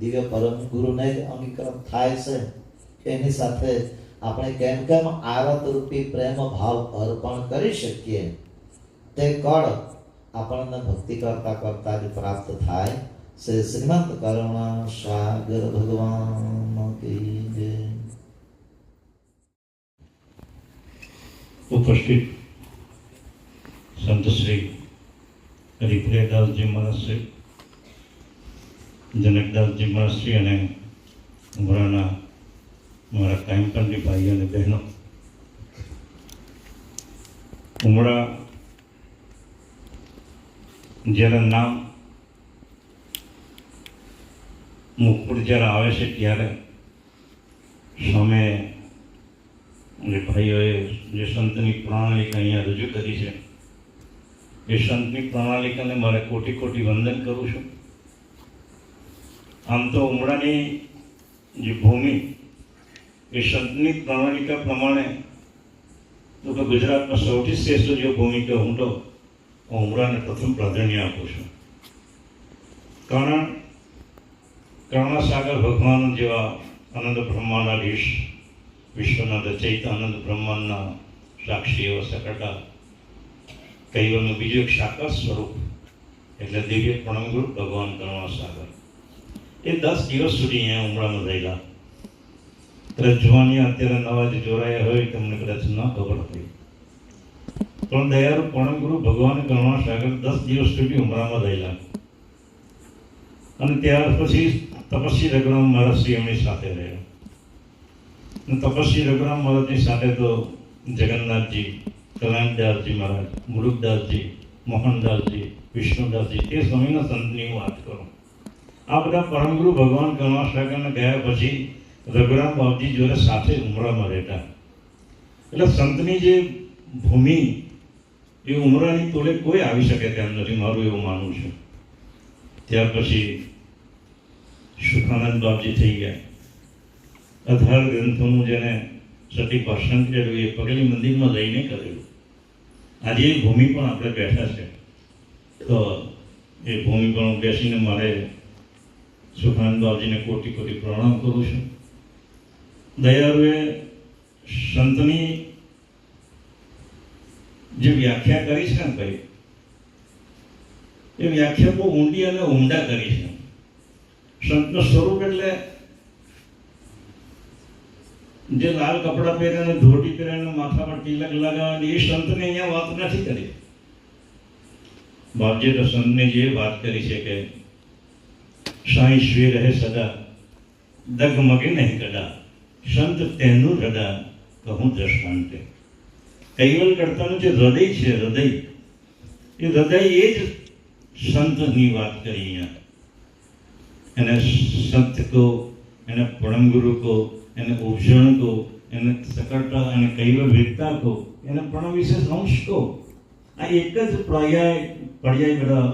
દિવ્ય પરમ ગુરુને જ અંગીકૃત થાય છે. એની સાથે આપણે કેમ કેમ આરત રૂપી પ્રેમ ભાવ અર્પણ કરી શકીએ તે કળ આપણને ભક્તિ કરતા કરતા જ પ્રાપ્ત થાય છે. શ્રીમંત કરુણા સાગર ભગવાન કી જય. ઉપસ્થિત સંત શ્રી હરિપ્રિયદાસજી મહારાજશ્રી, જનકદાસજી મહારાજશ્રી અને ઉમરાના મારા કાયમપંથી ભાઈઓ અને બહેનો, ઉમરા જ્યારે નામ મુખ પર જ્યારે આવે છે ત્યારે સામે જે ભાઈઓએ જે સંતની પ્રણાલિકા અહીંયા રજૂ કરી છે એ સંતની પ્રણાલિકાને મારે કોટી કોટી વંદન કરું છું. આમ તો ઉમરાની જે ભૂમિ એ સંતની પ્રણાલિકા પ્રમાણે તો કે ગુજરાતમાં સૌથી શ્રેષ્ઠ જો ભૂમિ કે હું તો ઉમરાને પ્રથમ પ્રાધાન્ય આપું છું. કરુણાસાગર ભગવાન જેવા આનંદ બ્રહ્માંડાધીશ વિશ્વના રચયિતા આનંદ બ્રહ્માંડના સાક્ષી એવા સકટા કૈવલનું બીજું એક સાકાર સ્વરૂપ એટલે દિવ્ય પરમગુરુ ભગવાન કરુણાસાગર એ 10 દિવસ સુધી અહીંયા ઉમરામાં રહેલા. કદાચ જોવાની અત્યારે નવા જ જોડાયા હોય તમને કદાચ ન ખબર હોય, પણ દયાળુ પરમગુરુ ભગવાન કરુણાસાગર 10 દિવસ સુધી ઉમરામાં રહેલા. અને ત્યાર પછી તપસ્વી રઘુરામ મહારાજશ્રી એમની સાથે રહ્યા. તપસ્વી રઘુરામ મહારાજની સાથે તો જગન્નાથજી, કલ્યાણદાસજી મહારાજ, મુરુગદાસજી, મોહનદાસજી, વિષ્ણુદાસજી, તે સમયના સંતની વાત કરું. આ બધા પરમગુરુ ભગવાન કરુણાસાગરને ગયા પછી રઘુરામ બાપજી જોડે સાથે ઉમરામાં રહેતા. એટલે સંતની જે ભૂમિ એ ઉમરાની તોલે કોઈ આવી શકે તેમ નથી, મારું એવું માનવું છે. ત્યાર પછી સુખાનંદ બાપજી થઈ ગયા. 18 ગ્રંથોનું જેને સટી ભાષણ કરેલું એ પગલી મંદિરમાં જઈને કરેલું. આજે એ ભૂમિ પણ આપણે બેઠા છે તો એ ભૂમિ પર હું બેસીને મારે સુખાનંદ બાપજીને કોટી કોટી પ્રણામ કરું છું. દયાળુએ સંતની જે વ્યાખ્યા કરી છે ને ભાઈ, એ વ્યાખ્યા બહુ ઊંડી અને ઉમદા કરી છે. સંતનું સ્વરૂપ એટલે જે લાલ કપડાં પહેરે અને ધોતી પહેરે અને માથા પર તિલક લગાવવાની એ સંતને અહીંયા વાત નથી કરી. બાપજીએ તો સંતને જે વાત કરી છે કે સાંઈ શ્રી રહે સદા દગમગે નહીં કદા, સંત તેનું હૃદય કહું દ્રષ્ટાંતે. કૈવલ કરતાનું જે હૃદય છે, હૃદય એ હૃદય એ જ સંતની વાત કરી અહીંયા. એને સંત કહો, એને પરમ ગુરુ કહો, એને ઉપજણ કહો, એને સકળતા અને કૈવલ વેદતા કહો, એને પરમ વિશેષ અંશ કહો. આ એક જ પર્યાય બધા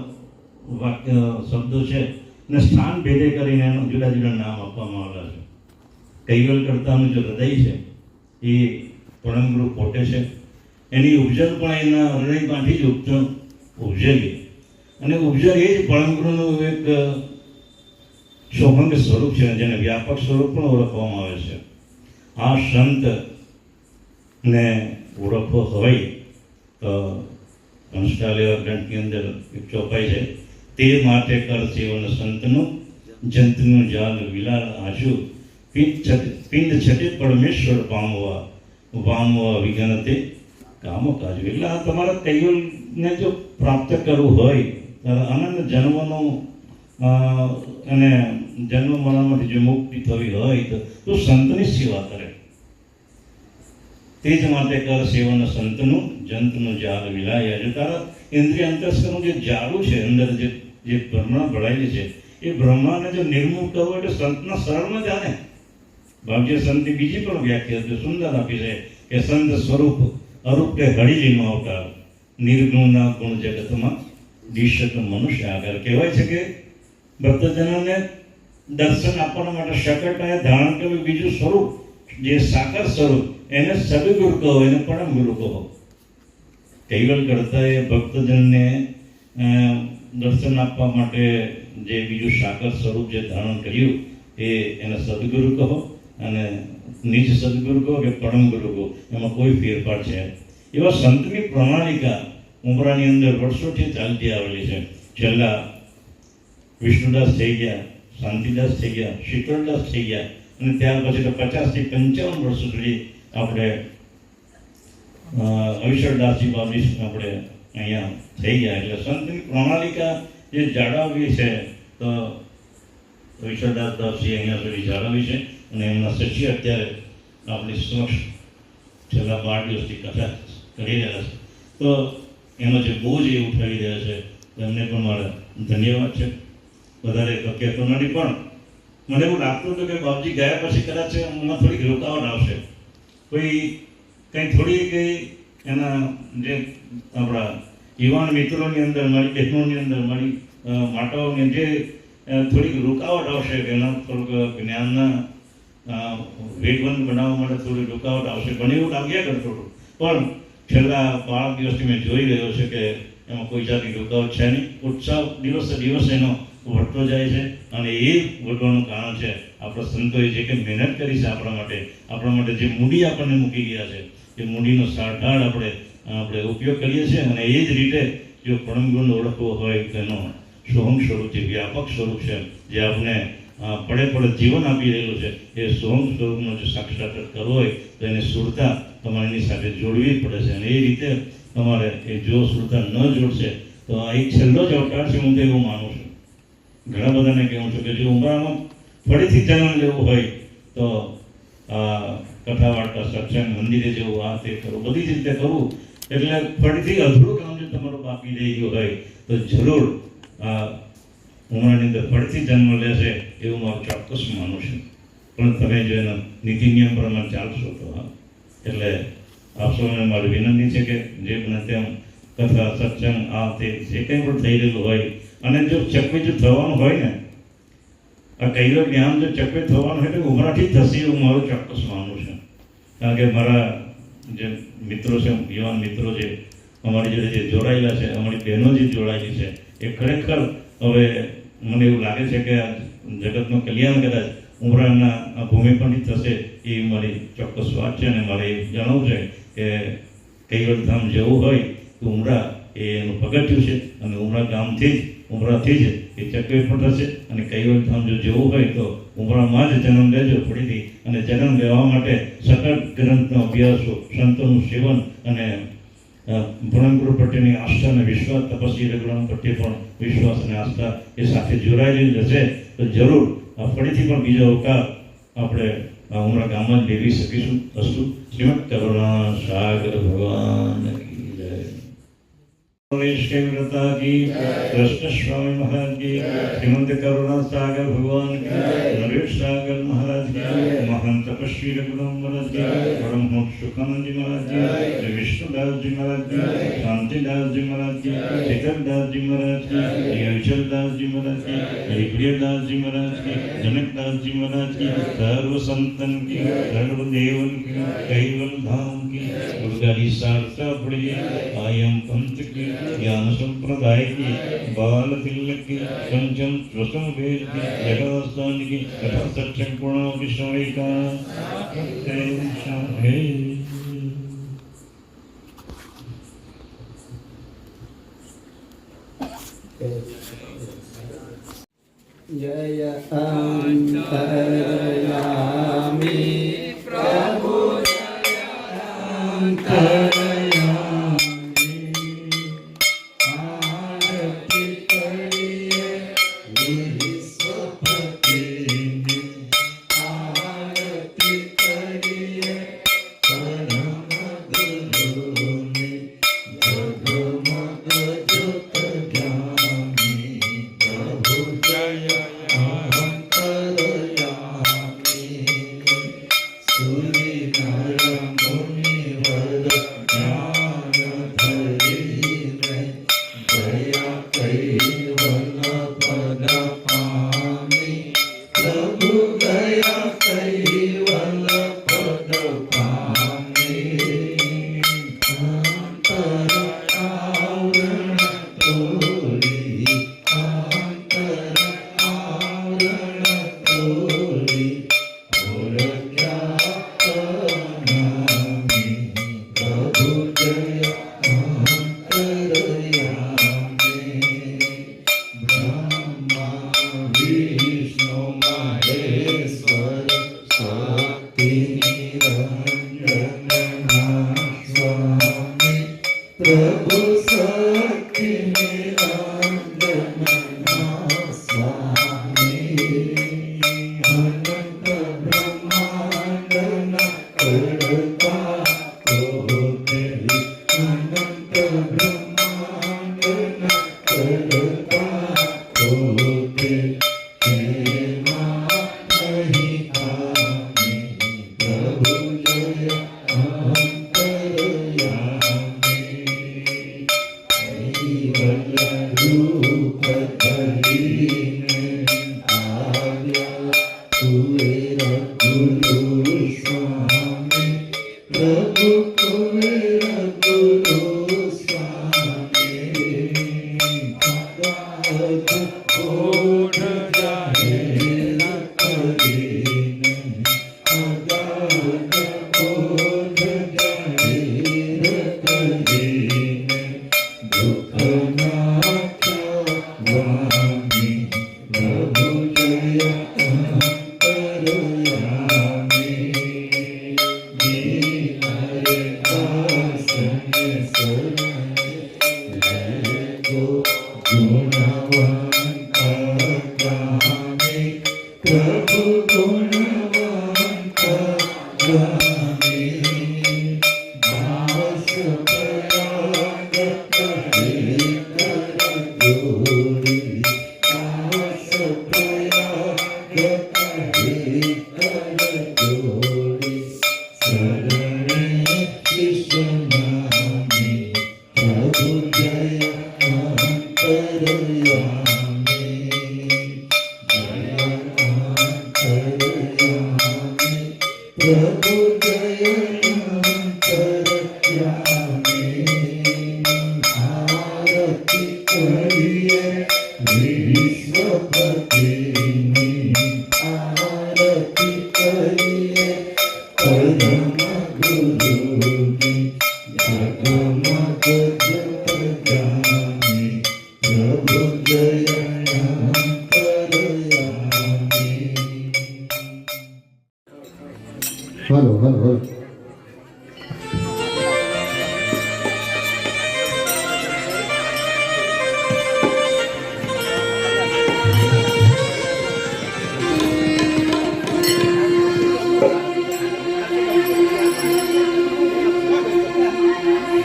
વાક્ય શબ્દો છે અને સ્થાન ભેદે કરીને એનું જુદા જુદા નામ આપવામાં આવેલા છે. કૈવલ કરતાનું જે હૃદય છે એ પરમ ગુરુ પોતે છે. એની ઉપજણ પણ એના હૃદયમાંથી જ ઉપજેલી અને ઉપજર એ જ પરમ ગુરુનું એક સોહંગ સ્વરૂપ છે જેને વ્યાપક સ્વરૂપ પણ ઓળખવામાં આવે છે. આ સંતને ઓળખવો હોય તો કંષ્ટાલેવા ગ્રંથની અંદર એક ચોપાઈ છે, તે માટે કર સેવન સંતનું જંતનું જાલ વિલાલ આશુ પિંડ છતે પરમેશ્વર પામવા વિજ્ઞાનતે કામો કાજુ. એટલે આ તમારા કૈવલને જો પ્રાપ્ત કરવું હોય ત્યારે અનંત જન્મનો અને જન્મ મરણમાંથી જો મુક્તિ થવી હોય તો સંતની સેવા કરે. તે જ માટે કર સેવન સંતનું જંતનું જાળ વિલાય. જો તારા ઇન્દ્રિય અંતસ્કરનું જે જાળું છે અંદર જે ભ્રમણા ભળાયેલી છે એ ભ્રમણાને જો નિર્મૂળ કરવો એટલે સંતના શરણમાં જ આવે. ભાવજી સંતની બીજી પણ વ્યાખ્યા સુંદર આપી છે કે સંત સ્વરૂપ અરૂપ કે હળીલીનો અવતાર નિર્ગુણના ગુણ જગતમાં દિશત મનુષ્ય આગળ. કહેવાય છે કે ભક્તજનોને દર્શન આપવા માટે શકટાએ ધારણ કર્યું બીજું સ્વરૂપ જે સાકાર સ્વરૂપ એને સદગુરુ કહો, એને પરમ ગુરુ કહો. કૈવલ કરતા એ ભક્તજનને દર્શન આપવા માટે જે બીજું સાકાર સ્વરૂપ જે ધારણ કર્યું એને સદગુરુ કહો, અને નિજ સદગુરુ કહો કે પરમ ગુરુ કહો, એમાં કોઈ ફેરફાર છે. એવા સંતની પ્રણાલિકા ઉમરાની અંદર વર્ષોથી ચાલતી આવેલી છે. છેલ્લા વિષ્ણુદાસ થઈ ગયા, શાંતિદાસ થઈ ગયા, શીતળદાસ થઈ ગયા, અને ત્યાર પછી તો 50 થી 55 વર્ષ સુધી આપણે અવિશળદાસજી બાબી આપણે અહીંયા થઈ ગયા. એટલે સંતની પ્રણાલિકા જે જાળવવી છે તો અવિશળદાસ દાસજી અહીંયા સુધી જાળવી છે, અને એમના શિષ્ય અત્યારે આપણી સમક્ષ છેલ્લા 12 દિવસથી કથા કરી રહ્યા છે. તો એનો જે બોજ એ ઉઠાવી રહ્યા છે એમને પણ મારા ધન્યવાદ છે. વધારે કહેતો નથી, પણ મને એવું લાગતું હતું કે બાપજી ગયા પછી કદાચ એમાં થોડીક રોકાવટ આવશે. કંઈ થોડી કંઈ એના જે આપણા યુવાન મિત્રોની અંદર, મારી બહેનોની અંદર, મારી માતાઓની જે થોડીક રૂકાવટ આવશે, એના થોડુંક જ્ઞાનના વેગવંત બનાવવા માટે થોડી રૂકાવટ આવશે. મને એવું લાગ્યા કરતું હતું, પણ છેલ્લા 12 દિવસથી મેં જોઈ રહ્યો છે કે એમાં કોઈ જાતની રૂકાવટ છે નહીં. ઉત્સાહ દિવસે દિવસ એનો વધતો જાય છે, અને એ વધવાનું કારણ છે આપણા સંતોએ જે કંઈ મહેનત કરી છે આપણા માટે જે મૂડી આપણને મૂકી ગયા છે, એ મૂડીનો સારઢાળ આપણે ઉપયોગ કરીએ છીએ. અને એ જ રીતે જો પરમ ગુણ ઓળખવો હોય તો એનો સોહમ સ્વરૂપ જે વ્યાપક સ્વરૂપ છે, જે આપણે પડે જીવન આપી રહેલું છે, એ સોહમ સ્વરૂપનો જો સાક્ષાત્કાર કરવો હોય તો એને સુરતા તમારી સાથે જોડવી પડે છે. અને એ રીતે તમારે એ જો સુરતા ન જોડશે તો આ એક છેલ્લો જ અવતાર છે. હું તો એવું માનું છું, ઘણા બધાને કહું છું કે જો ઉમરામાં ફરીથી જન્મ લેવો હોય તો આ કથા વાર્તા સત્સંગ મંદિરે જવું, આ તે કરવું, બધી જ રીતે કરવું, એટલે ફરીથી અધૂરું કામ જો તમારું બાકી રહી ગયું હોય તો જરૂર આ ઉમરાની અંદર ફરીથી જન્મ લેશે એવું મારું ચોક્કસ માનું છું. પણ તમે જો એના નીતિ નિયમ પ્રમાણે ચાલશો તો એટલે આપ સૌને મારી વિનંતી છે કે જે બને તેમ કથા સત્સંગ આ તે જે કંઈ પણ થઈ રહેલું હોય, અને જો ચકવી જો થવાનું હોય ને, આ કૈવલ જ્ઞાન જો ચકવી થવાનું હોય તો ઉમરાથી થશે એવું મારું ચોક્કસ માનવું છે. કારણ કે મારા જે મિત્રો છે, યુવાન મિત્રો જે અમારી જોડે જે જોડાયેલા છે, અમારી બહેનો જે જોડાયેલી છે, એ ખરેખર હવે મને એવું લાગે છે કે આ જગતનું કલ્યાણ કદાચ ઉમરાના આ ભૂમિ પરથી થશે એ મારી ચોક્કસ વાત છે. અને મારે એ જણાવવું છે કે કૈવલધામ જવું હોય તો ઉમરા એ એનું પગથિયું છે, અને ઉમરા ગામથી જ ઉમરાથી જ એ ચકવી પણ થશે. અને કૈવલધામ જો જવું હોય તો ઉમરામાં જ જન્મ લેજો ફરીથી, અને જન્મ લેવા માટે સતત ગ્રંથનો અભ્યાસો, સંતોનું સેવન, અને ભણગુરુ પ્રત્યેની આસ્થા અને વિશ્વાસ, તપસ્વી રઘુરામ પ્રત્યે પણ વિશ્વાસ અને આસ્થા એ સાથે જોડાયેલી જશે તો જરૂર ફરીથી પણ બીજો અવતાર આપણે ઉમરા ગામમાં જ લેવી શકીશું. અસ્તુ. શ્રીમદ કરુણા સાગર ભગવાન કી જય. व्रता की कृष्ण स्वामी महाराज की, श्रीमंत करुणा सागर भगवान की, नरेश सागर महाराज की, महान तपस्वी रघुराम महाराज की, परमहंस सुखानंद जी महाराज की, श्री विष्णुदास जी महाराज की, शांतिदास जी महाराज की, शीतलदास जी महाराज की, श्री अविचलदास जी महाराज की, श्री प्रियदास जी महाराज की, जनकदास जी महाराज की, सर्व संतन की, सर्वदेवन की, कैवल धाम की, दुर्गारी सारसा पड़ी, आयम पंथ की, ज्ञान संप्रदाय की, बाल तिलक की, पंचम स्वसम वेद की, जगदास्थान की, कथा सत्संग पूर्ण की समय का है। जय अंतर्यामी प्रभु जय अंतर्यामी आरती करिए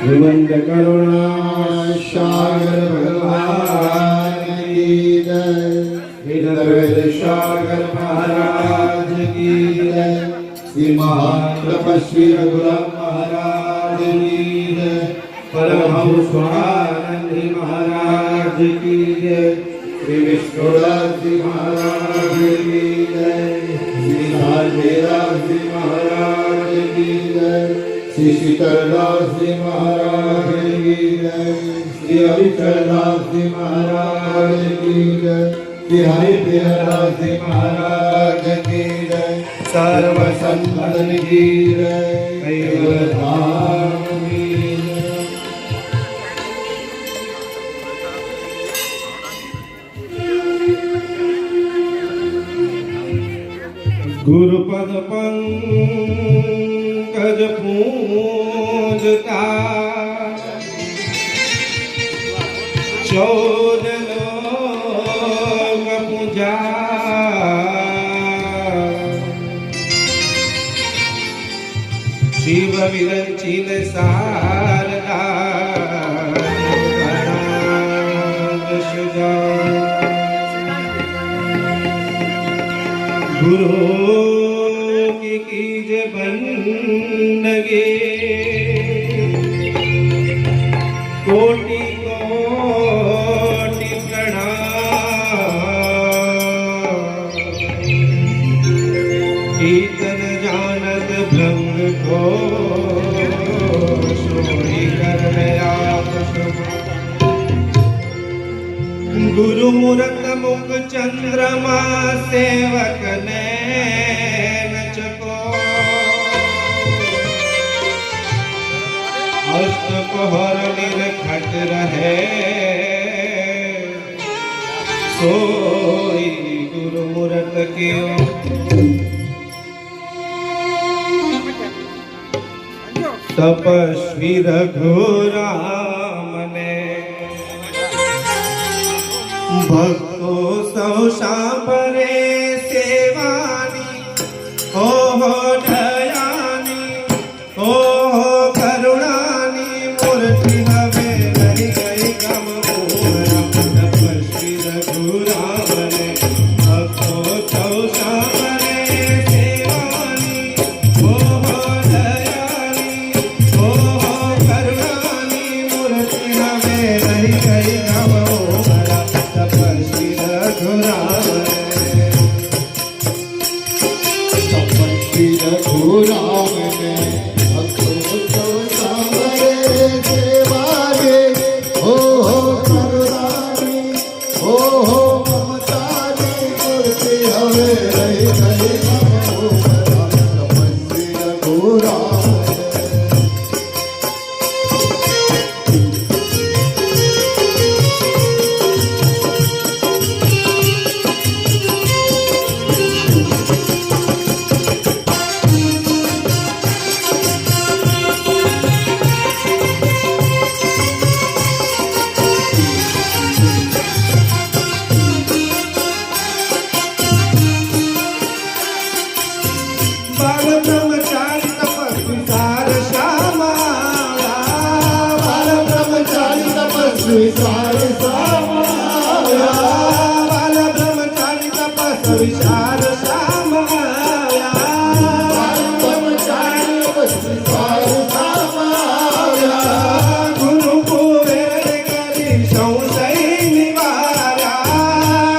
श्रीमंत करुणा सागर भगवान की जय, वेद सागर महाराज की जय, श्री महान तपस्वी रघुराम महाराज की जय, परमहंस स्वानंद महाराज की जय, श्री विष्णुदास जी महाराज की जय, श्री लालदेव जी महाराज की जय, श्री शीतलदास जी महाराज की जय, श्री हरिचरदास जी महाराज की जय, श्री हरिप्रियदास जी महाराज की जय, सर्व संतन की जय, कैवलधाम की जय। गुरुपद पंकज पूजता चौदह लोक पूजा, शिव विरंचिल शारदा गुरु की कीजे बंदगी कोटि कोटि प्रणाम कीर्तन जानत ब्रह्म को सोई करने आप गुरु मूरत मुख चंद्रमा सेवक ने नचको अष्ट पहर निरखट रहे सोई गुरु मूरत क्यों तपस्वी रघुराम ने भक्तो सौ सापरे सेवानी हो दयानी हो करुणानी मूर्ति हवे रही गई गम मोरा तपस्वी रघुराम ने भक्तो सौ सापरे सेवानी हो दयानी हो करुणानी मूर्ति हवे रही गई गम मोरा तपस्वी रघुराम ने भक्तों को सामरे सेवारे हो करुणानी हो ममतानी मूर्ति हवे रही गई तपस्वी रघुराम बाल ब्रह्मचारी तपस्वी सार श्यामा बाल ब्रह्मचारी तपस्वी सारे सामाया बाल ब्रह्मचारी तपस्वी सार श्यामा बाल ब्रह्मचारी तपस्वी सारे सामाया गुरु कुबेर करी संशय निवारा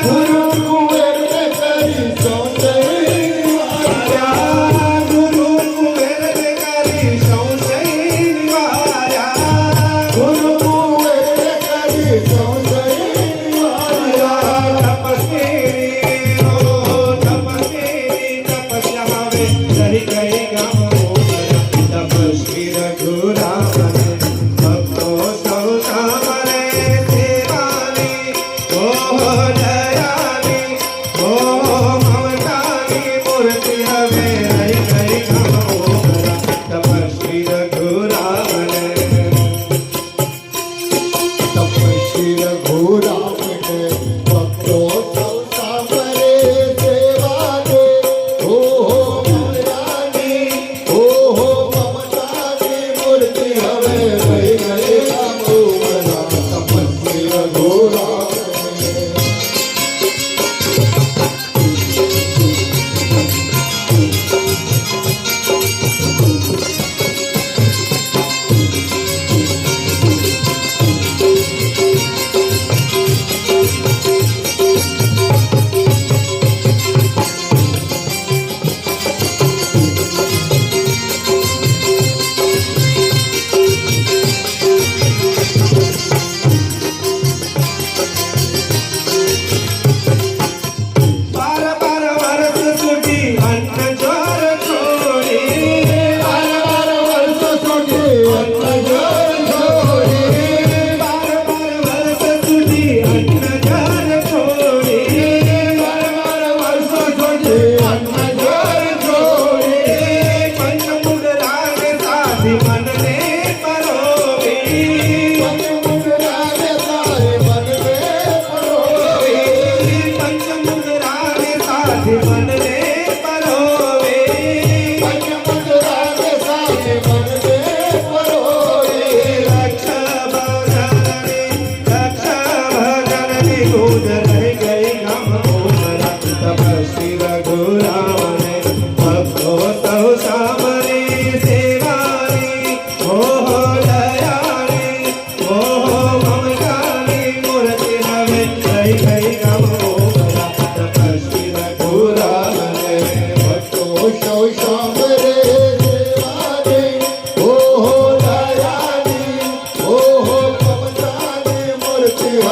गुरु कुबेर ने करी सौंदर्य गुरु कुबेर करी संशय निवारा गुरु कुबेर ने करी सौंदर्य तपस्वी हो तपस्वी तपस्या हवे रही गई गम मोरा तपस्वी रघुराम ने भक्तो सौ सामरे सेवानी हो दयानी हो ममतानी मूर्ति हवे रही गई गम मोरा तपस्वी रघुराम ने तपस्वी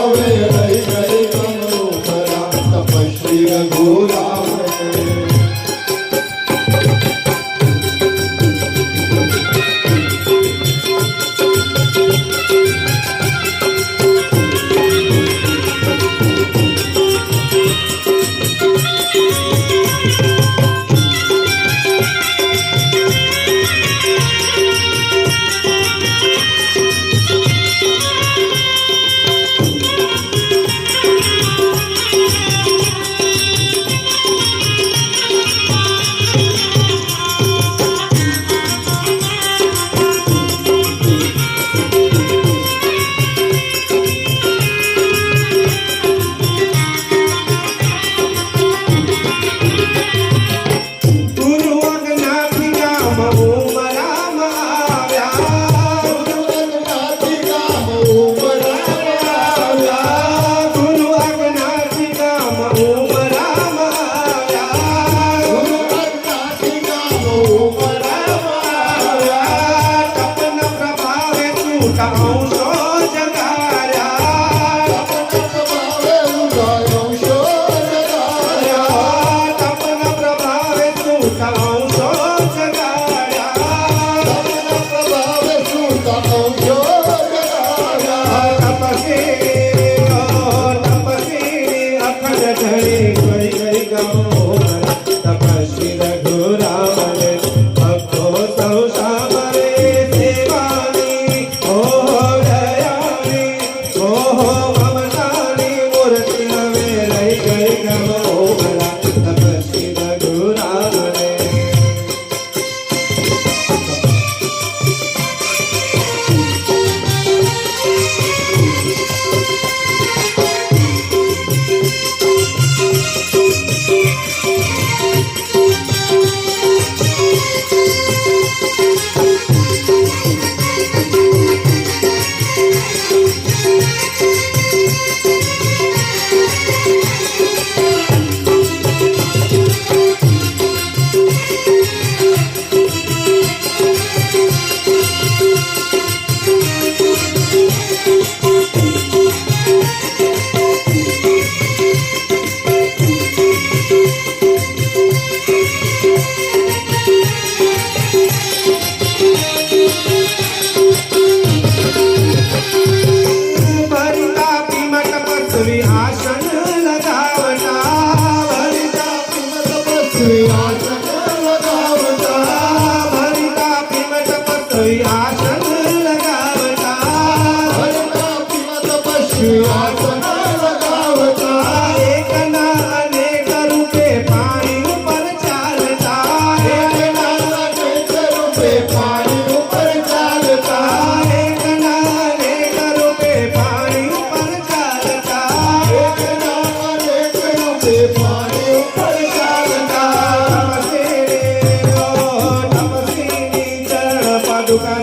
આવે રહી ગઈ કમળું ભરા તપસ્વી રઘુરામ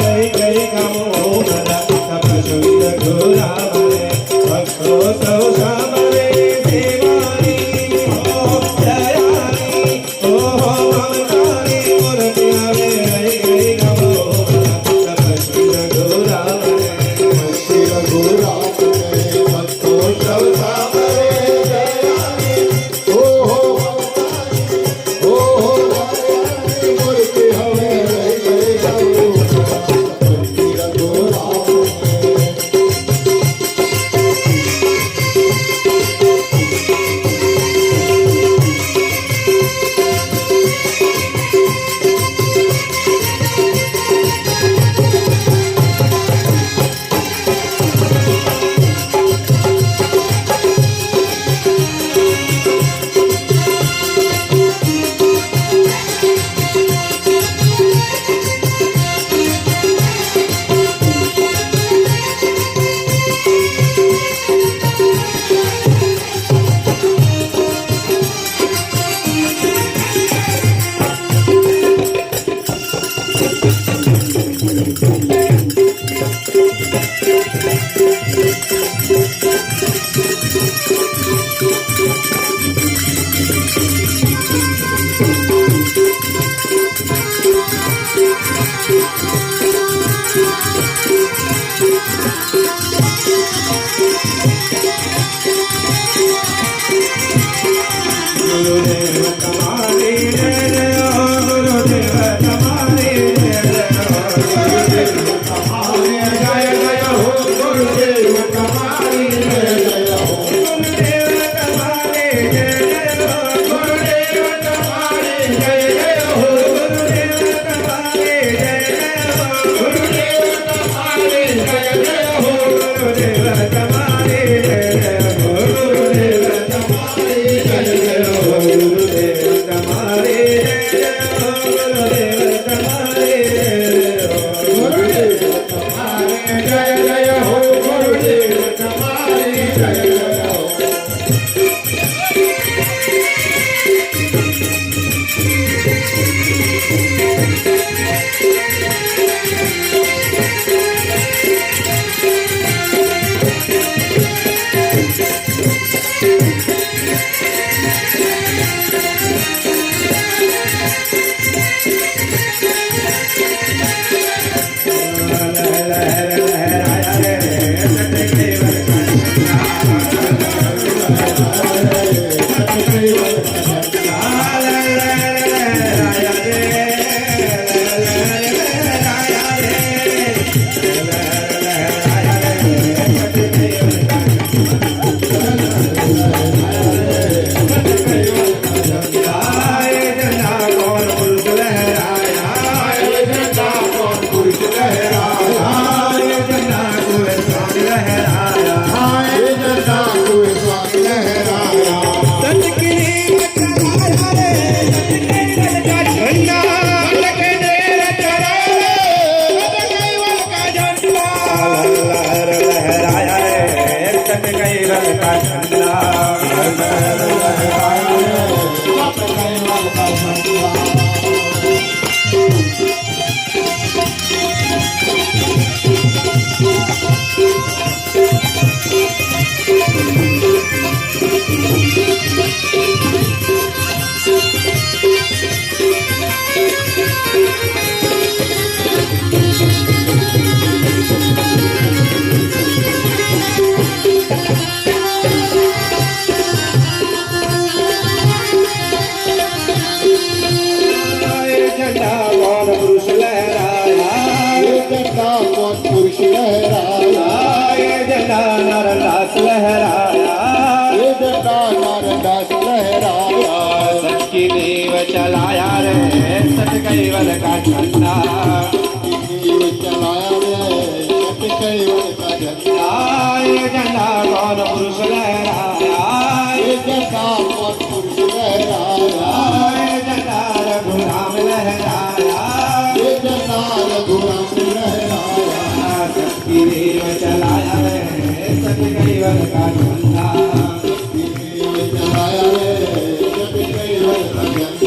રે ગઈ ગમો તપસ્વી રઘુરામ રે ભક્તો चलाया रे सत कैवल का झंडा चलाया रे सत कैवल का झंडा ये झंडा कौन पुरुष लहराया ये झंडा कौन पुरुष लहराया ये झंडा रघुराम लहराया ये झंडा रघुराम लहराया सत्य देव चलाया रे सत कैवल का झंडा चलाया रे सत कैवल का झंडा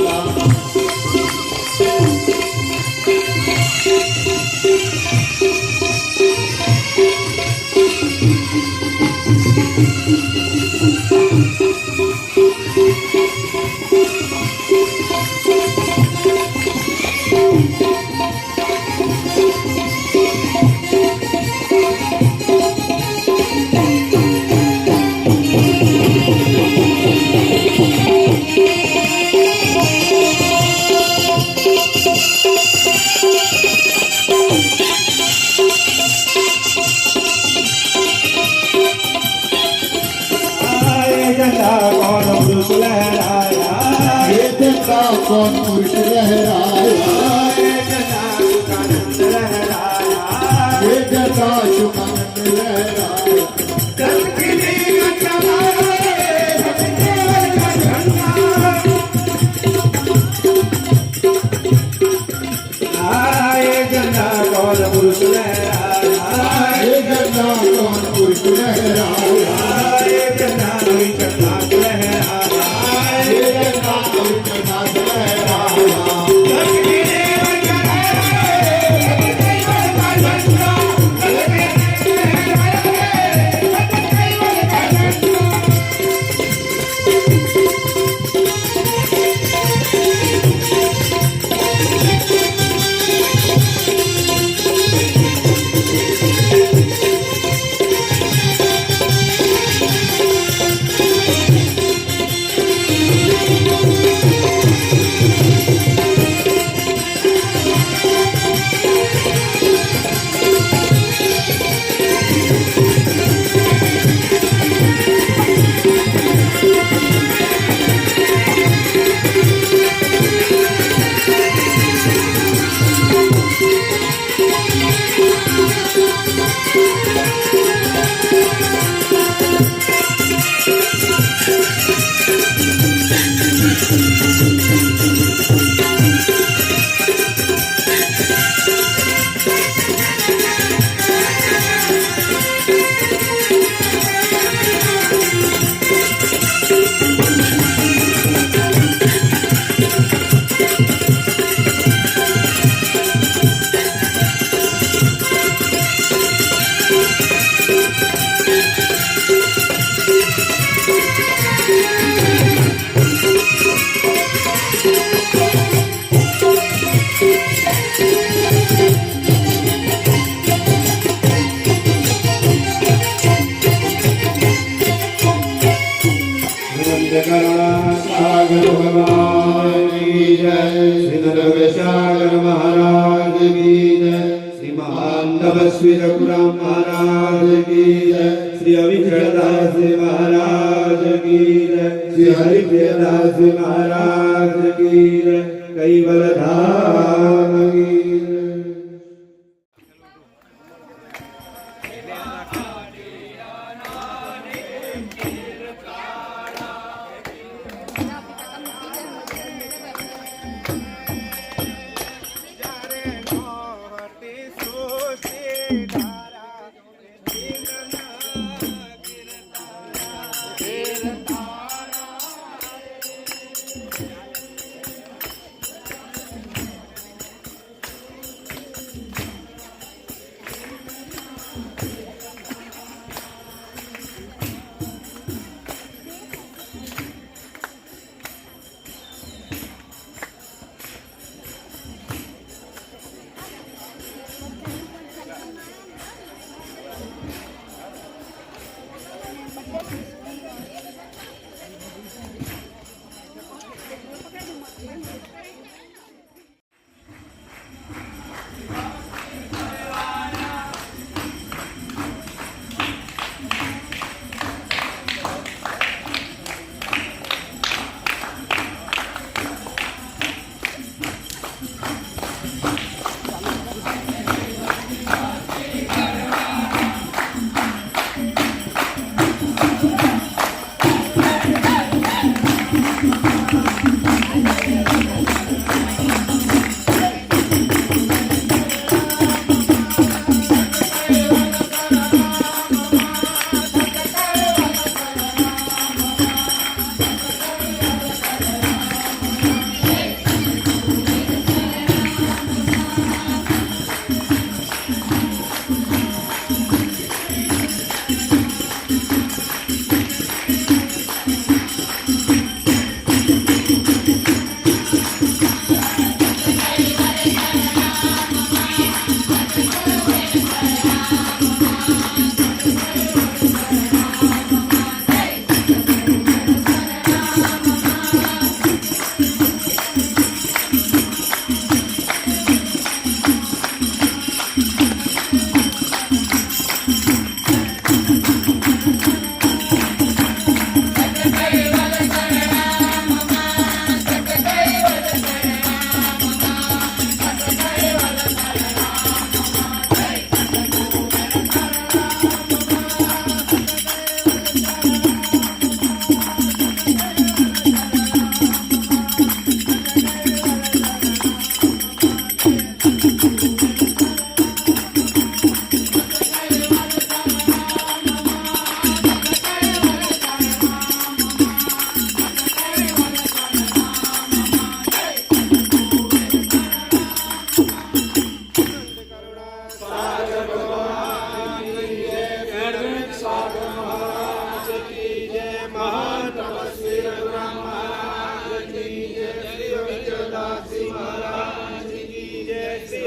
कौन पुरुष लहराया ये जटा सुखानंद लहराया ये जटा सुखानंद लहराया सबकी नींद चलाया सबके का झंडा ये जटा कौन पुरुष लहराया ये जटा कौन पुरुष लहराया ये जटा विकटाक लहराया ये जटा विकटाक सागर भगवान की जय, श्री सागर महाराज की जय, श्री महान तपस्वी रघुराम महाराज की जय, श्री अविचलदास महाराज की जय, श्री हरिप्रियदास महाराज की जय, कैवल धाम की जय।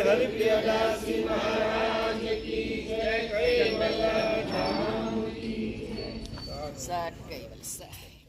हरिप्रियदास महाराज की जय। कैवल धाम की जय। साठ कैवल साठ